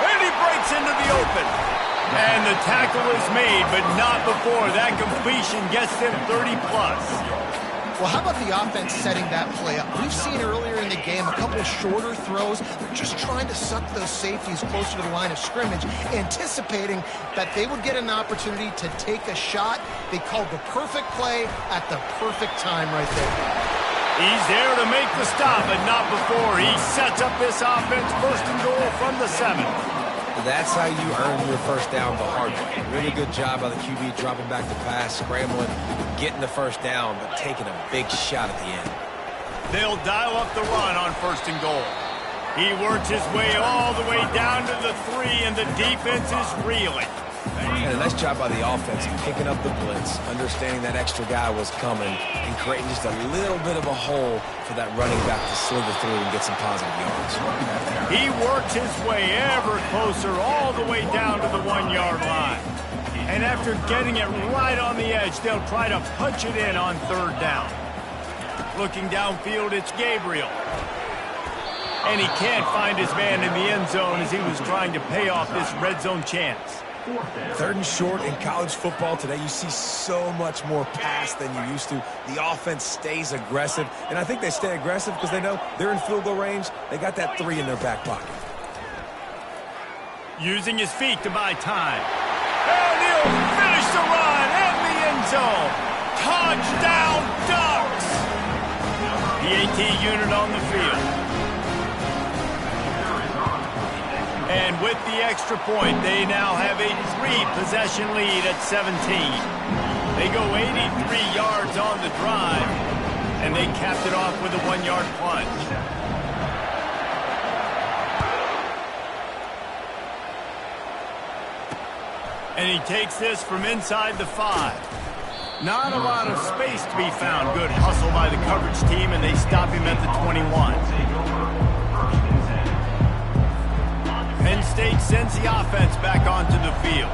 And he breaks into the open. And the tackle is made, but not before that completion gets them 30-plus. Well, how about the offense setting that play up? We've seen earlier in the game a couple shorter throws. They're just trying to suck those safeties closer to the line of scrimmage, anticipating that they would get an opportunity to take a shot. They called the perfect play at the perfect time right there. He's there to make the stop, but not before. He sets up this offense first and goal from the 7. That's how you earn your first down the hard way. Really good job by the QB dropping back the pass, scrambling, getting the first down, but taking a big shot at the end. They'll dial up the run on first and goal. He works his way all the way down to the 3, and the defense is reeling. And a nice job by the offense picking up the blitz, understanding that extra guy was coming, and creating just a little bit of a hole for that running back to slither through and get some positive yards. He works his way ever closer all the way down to the 1-yard line. And after getting it right on the edge, they'll try to punch it in on third down. Looking downfield, it's Gabriel. And he can't find his man in the end zone as he was trying to pay off this red zone chance. 3rd and short in college football today. You see so much more pass than you used to. The offense stays aggressive, and I think they stay aggressive because they know they're in field goal range. They got that 3 in their back pocket. Using his feet to buy time. And he'll finish the run in the end zone. Touchdown Ducks! The AT unit on the field. And with the extra point, they now have a 3-possession lead at 17. They go 83 yards on the drive, and they capped it off with a 1-yard plunge. And he takes this from inside the 5. Not a lot of space to be found. Good hustle by the coverage team, and they stop him at the 21. Penn State sends the offense back onto the field.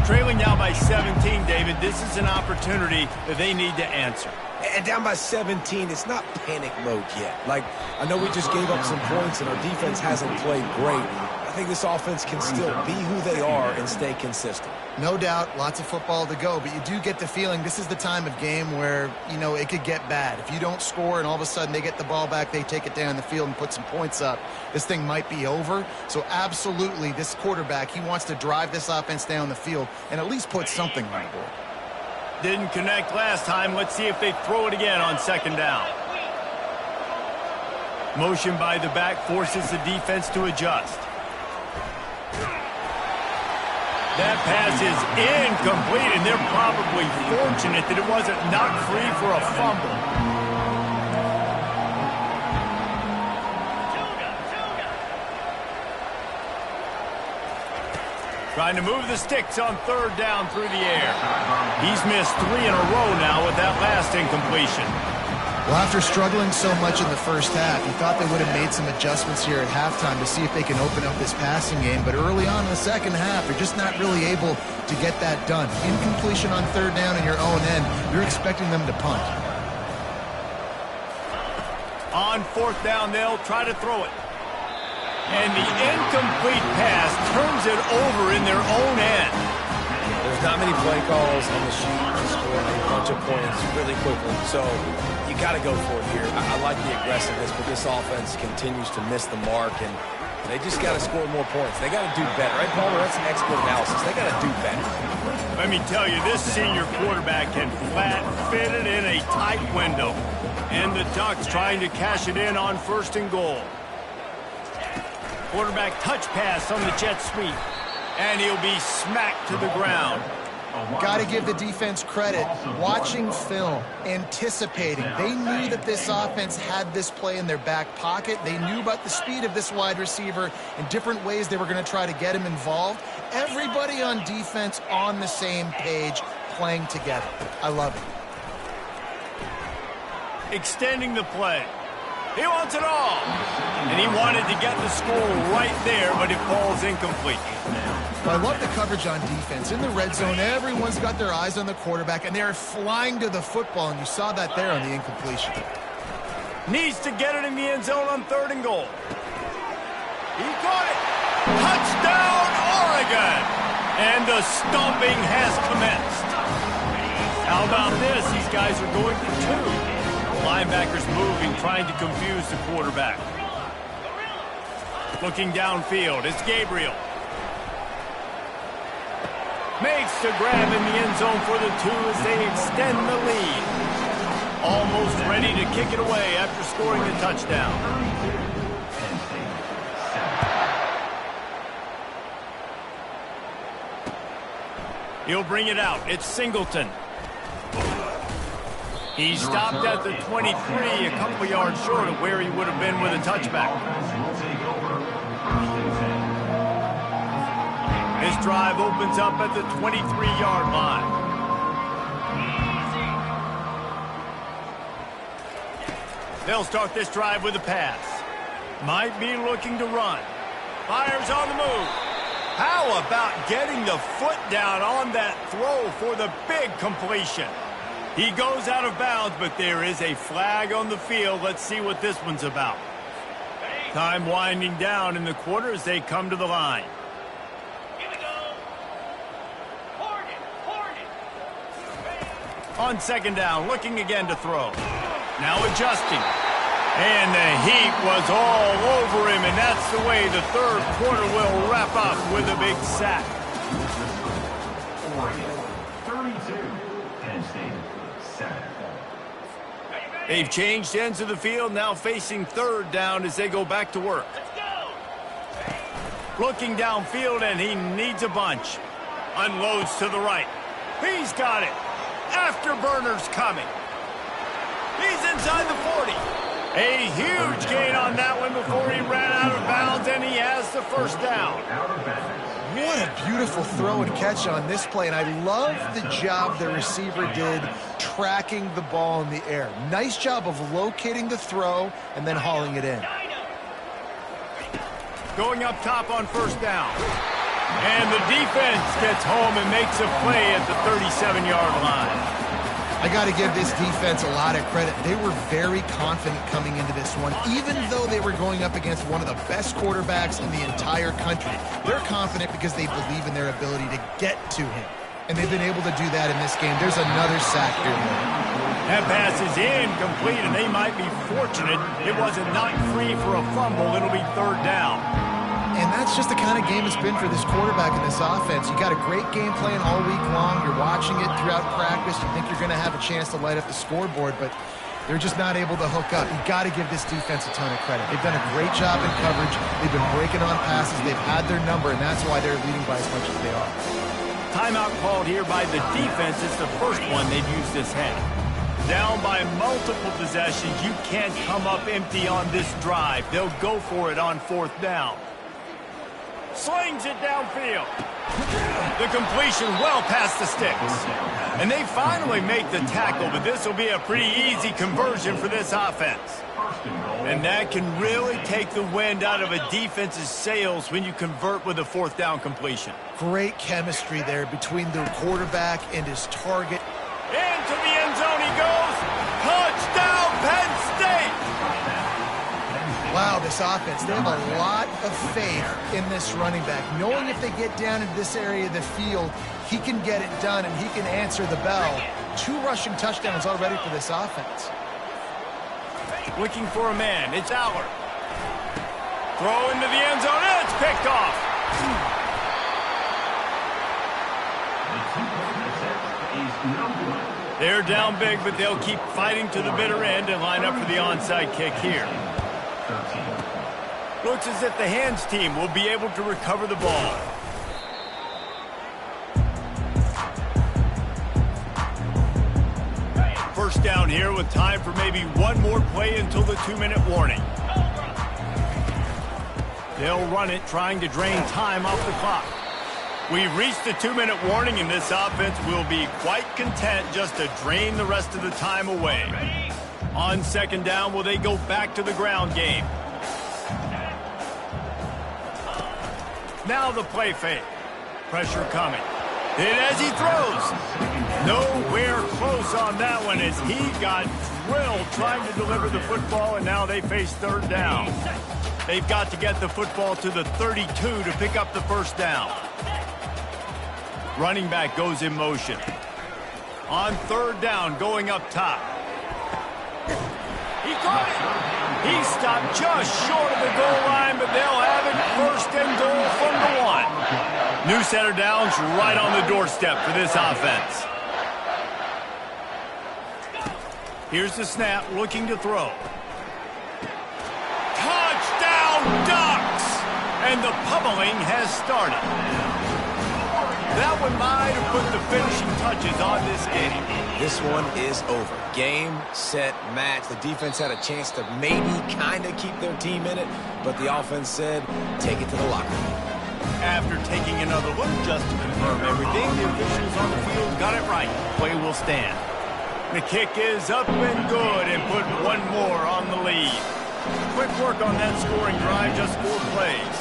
Trailing now by 17, David, this is an opportunity that they need to answer. And down by 17, it's not panic mode yet. Like, I know we just gave up some points and our defense hasn't played great. I think this offense can still be who they are and stay consistent. No doubt, lots of football to go, but you do get the feeling this is the time of game where, you know, it could get bad. If you don't score and all of a sudden they get the ball back, they take it down the field and put some points up, this thing might be over. So absolutely, this quarterback, he wants to drive this offense down the field and at least put something on the board. Didn't connect last time. Let's see if they throw it again on 2nd down. Motion by the back forces the defense to adjust. That pass is incomplete, and they're probably fortunate that it wasn't knocked free for a fumble. Trying to move the sticks on 3rd down through the air. He's missed 3 in a row now with that last incompletion. Well, after struggling so much in the first half, you thought they would have made some adjustments here at halftime to see if they can open up this passing game. But early on in the second half, they're just not really able to get that done. Incompletion on 3rd down in your own end, you're expecting them to punt. On 4th down, they'll try to throw it. And the incomplete pass turns it over in their own end. There's not many play calls on the sheet to score a bunch of points really quickly. So you got to go for it here. I like the aggressiveness, but this offense continues to miss the mark, and they just got to score more points. They got to do better. Right, Palmer? That's an expert analysis. They got to do better. Let me tell you, this senior quarterback can flat fit it in a tight window. And the Ducks trying to cash it in on 1st and goal. Quarterback touch pass on the jet sweep. And he'll be smacked to the ground. Got to give the defense credit. Watching film, anticipating. They knew that this offense had this play in their back pocket. They knew about the speed of this wide receiver and different ways they were going to try to get him involved. Everybody on defense on the same page, playing together. I love it. Extending the play. He wants it all. And he wanted to get the score right there, but it falls incomplete. Well, I love the coverage on defense. In the red zone, everyone's got their eyes on the quarterback, and they're flying to the football, and you saw that there on the incompletion. Needs to get it in the end zone on 3rd and goal. He got it. Touchdown, Oregon. And the stomping has commenced. How about this? These guys are going for 2. Linebackers moving, trying to confuse the quarterback. Looking downfield, it's Gabriel. Makes the grab in the end zone for the 2 as they extend the lead. Almost ready to kick it away after scoring the touchdown. He'll bring it out. It's Singleton. He stopped at the 23, a couple yards short of where he would have been with a touchback. This drive opens up at the 23-yard line. They'll start this drive with a pass. Might be looking to run. Fires on the move. How about getting the foot down on that throw for the big completion? He goes out of bounds, but there is a flag on the field. Let's see what this one's about. Time winding down in the quarter as they come to the line. Here we go. Hornet. On 2nd down, looking again to throw. Now adjusting. And the heat was all over him, and that's the way the 3rd quarter will wrap up with a big sack. Oregon, 32. Penn State, 7. They've changed ends of the field, now facing 3rd down as they go back to work. Let's go. Looking downfield, and he needs a bunch. Unloads to the right. He's got it. Afterburner's coming. He's inside the 40. A huge gain on that one before he ran out of bounds, and he has the 1st down. What a beautiful throw and catch on this play, and I love the job the receiver did tracking the ball in the air. Nice job of locating the throw and then hauling it in. Going up top on 1st down. And the defense gets home and makes a play at the 37-yard line. I got to give this defense a lot of credit. They were very confident coming into this one, even though they were going up against one of the best quarterbacks in the entire country. They're confident because they believe in their ability to get to him, and they've been able to do that in this game. There's another sack here. That pass is incomplete, and they might be fortunate it wasn't knocked free for a fumble. It'll be 3rd down. And that's just the kind of game it's been for this quarterback in this offense. You got a great game plan all week long. You're watching it throughout practice. You think you're going to have a chance to light up the scoreboard, but they're just not able to hook up. You got to give this defense a ton of credit. They've done a great job in coverage. They've been breaking on passes. They've had their number, and that's why they're leading by as much as they are. Timeout called here by the defense. It's the first one they've used this half. Down by multiple possessions. You can't come up empty on this drive. They'll go for it on 4th down. Slings it downfield. The completion well past the sticks. And they finally make the tackle, but this will be a pretty easy conversion for this offense. And that can really take the wind out of a defense's sails when you convert with a 4th down completion. Great chemistry there between the quarterback and his target. Into the end zone he goes. Touchdown, Penn State! Wow, this offense, they have a lot of faith in this running back. Knowing if they get down into this area of the field, he can get it done and he can answer the bell. 2 rushing touchdowns already for this offense. Looking for a man. It's Allard. Throw into the end zone. And it's picked off. They're down big, but they'll keep fighting to the bitter end and line up for the onside kick here. Looks as if the hands team will be able to recover the ball. First down here with time for maybe one more play until the 2-minute warning. They'll run it, trying to drain time off the clock. We've reached the 2-minute warning, and this offense will be quite content just to drain the rest of the time away. On 2nd down, will they go back to the ground game? Now the play fake. Pressure coming. And as he throws, nowhere close on that one as he got drilled trying to deliver the football, and now they face third down. They've got to get the football to the 32 to pick up the first down. Running back goes in motion. On third down, going up top. He caught it. He stopped just short of the goal line, but they'll have it first and goal from the 1. New center downs right on the doorstep for this offense. Here's the snap, looking to throw. Touchdown Ducks! And the pummeling has started. That one might have put the finishing touches on this game. This one is over. Game, set, match. The defense had a chance to maybe kind of keep their team in it, but the offense said, take it to the locker room. After taking another look just to confirm everything, the officials on the field got it right. Play will stand. The kick is up and good, and put one more on the lead. Quick work on that scoring drive, just 4 plays.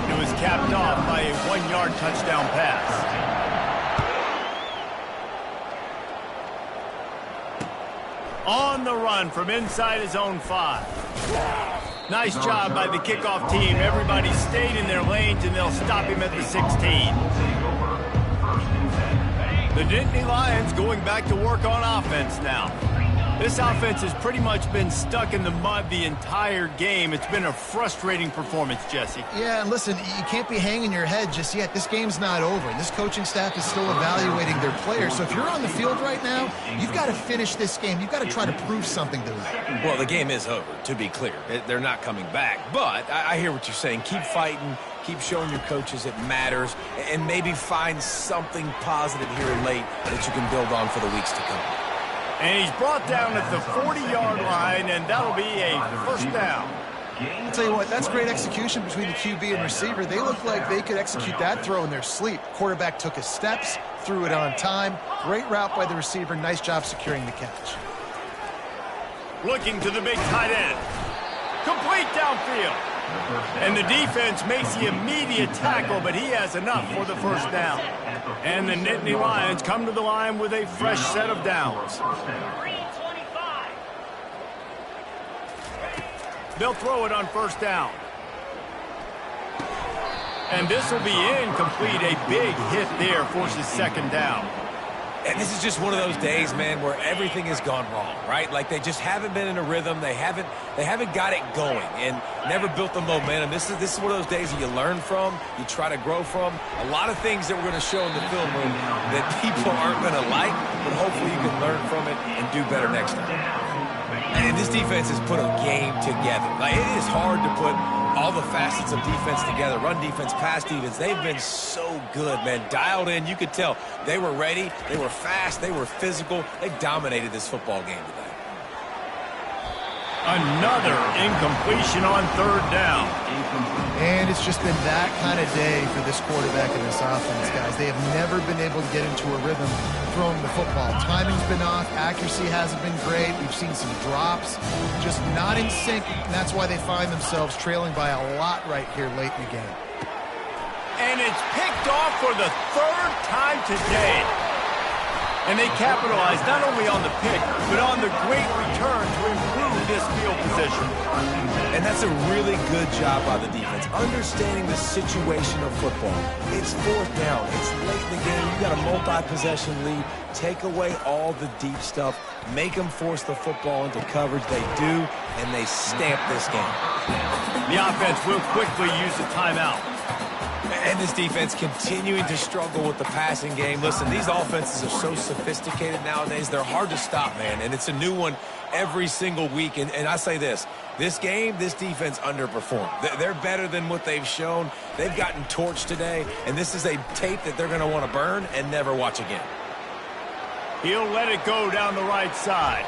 It was capped off by a 1-yard touchdown pass. On the run from inside his own 5. Nice job by the kickoff team. Everybody stayed in their lanes, and they'll stop him at the 16. The Nittany Lions going back to work on offense now. This offense has pretty much been stuck in the mud the entire game. It's been a frustrating performance, Jesse. Yeah, and listen, you can't be hanging your head just yet. This game's not over, and this coaching staff is still evaluating their players. So if you're on the field right now, you've got to finish this game. You've got to try to prove something to them. Well, the game is over, to be clear. They're not coming back. But I hear what you're saying. Keep fighting. Keep showing your coaches it matters. And maybe find something positive here late that you can build on for the weeks to come. And he's brought down at the 40-yard line, and that'll be a first down. I'll tell you what, that's great execution between the QB and receiver. They look like they could execute that throw in their sleep. Quarterback took his steps, threw it on time. Great route by the receiver. Nice job securing the catch. Looking to the big tight end. Complete downfield. And the defense makes the immediate tackle, but he has enough for the first down. And the Nittany Lions come to the line with a fresh set of downs. They'll throw it on first down. And this will be incomplete. A big hit there forces second down. And this is just one of those days, man, where everything has gone wrong, right? Like they just haven't been in a rhythm. They haven't got it going and never built the momentum. This is one of those days that you learn from, you try to grow from. A lot of things that we're going to show in the film room that people aren't going to like, but hopefully you can learn from it and do better next time. And this defense has put a game together. Like it is hard to put all the facets of defense together. Run defense, pass defense. They've been so good, man. Dialed in. You could tell they were ready. They were fast. They were physical. They dominated this football game today. Another incompletion on third down. And it's just been that kind of day for this quarterback and this offense, guys. They have never been able to get into a rhythm throwing the football. Timing's been off. Accuracy hasn't been great. We've seen some drops. Just not in sync, and that's why they find themselves trailing by a lot right here late in the game. And it's picked off for the third time today. And they capitalized not only on the pick, but on the great return to improve this field position. And that's a really good job by the defense, understanding the situation of football. It's fourth down. It's late in the game. You got a multi-possession lead. Take away all the deep stuff. Make them force the football into coverage. They do, and they stamp this game. The offense will quickly use the timeout. And this defense continuing to struggle with the passing game. Listen, these offenses are so sophisticated nowadays. They're hard to stop, man. And it's a new one every single week. And I say this game, this defense underperformed. They're better than what they've shown. They've gotten torched today. And this is a tape that they're going to want to burn and never watch again. He'll let it go down the right side.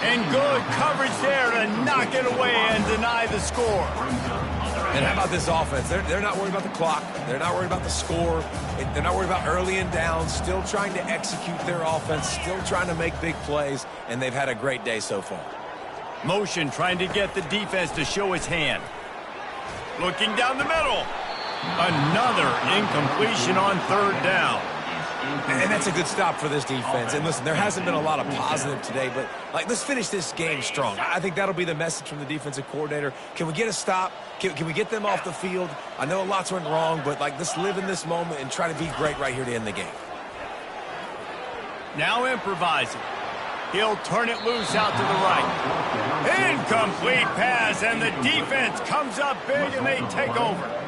And good coverage there to knock it away and deny the score. And how about this offense? They're not worried about the clock. They're not worried about the score. They're not worried about early and down. Still trying to execute their offense. Still trying to make big plays. And they've had a great day so far. Motion trying to get the defense to show his hand. Looking down the middle. Another incompletion on third down. And that's a good stop for this defense. And listen, there hasn't been a lot of positive today, but let's finish this game strong. I think that'll be the message from the defensive coordinator. Can we get a stop? Can we get them off the field? I know lots went wrong, but let's live in this moment and try to be great right here to end the game. Now improvising. He'll turn it loose out to the right. Incomplete pass, and the defense comes up big, and they take over.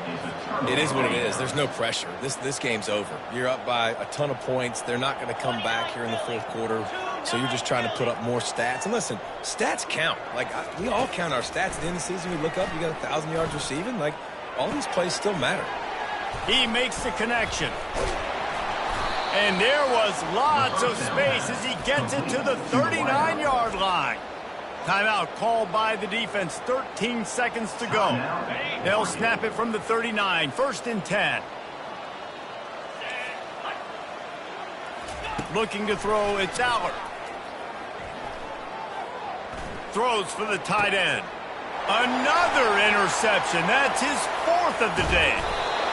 It is what it is. There's no pressure. This game's over. You're up by a ton of points. They're not going to come back here in the fourth quarter, so you're just trying to put up more stats. And listen, stats count. We all count our stats. At the end of the season, we look up, you got 1,000 yards receiving. All these plays still matter. He makes the connection. And there was lots of space as he gets it to the 39-yard line. Timeout called by the defense. 13 seconds to go. They'll snap it from the 39. 1st and 10. Looking to throw, it's Allard. Throws for the tight end. Another interception. That's his 4th of the day.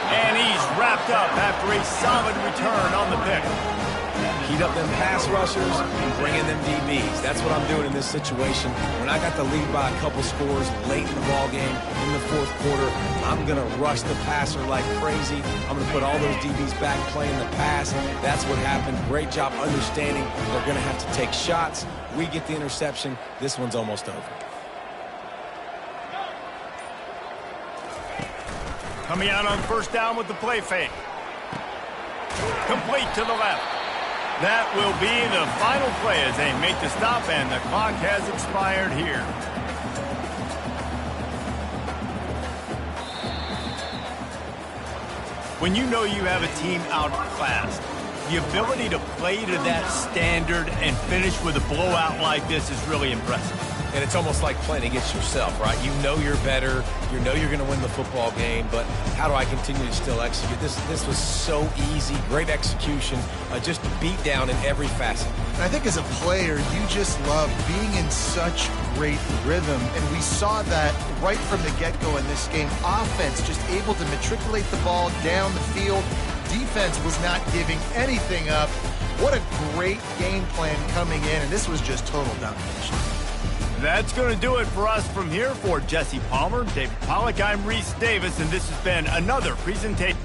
And he's wrapped up after a solid return on the pick. Heat up them pass rushers and bring in them DBs. That's what I'm doing in this situation. When I got the lead by a couple scores late in the ballgame in the fourth quarter, I'm going to rush the passer like crazy. I'm going to put all those DBs back playing the pass. That's what happened. Great job understanding they're going to have to take shots. We get the interception. This one's almost over. Coming out on 1st down with the play fake. Complete to the left. That will be the final play as they make the stop, and the clock has expired here. When you know you have a team outclassed, the ability to play to that standard and finish with a blowout like this is really impressive. And it's almost like playing against yourself, right? You know you're better. You know you're going to win the football game, but how do I continue to still execute? This was so easy. Great execution. Just beat down in every facet. And I think as a player, you just love being in such great rhythm. And we saw that right from the get-go in this game. Offense just able to matriculate the ball down the field. Defense was not giving anything up. What a great game plan coming in, and this was just total domination. That's going to do it for us from here. For Jesse Palmer, David Pollack, I'm Reese Davis, and this has been another presentation.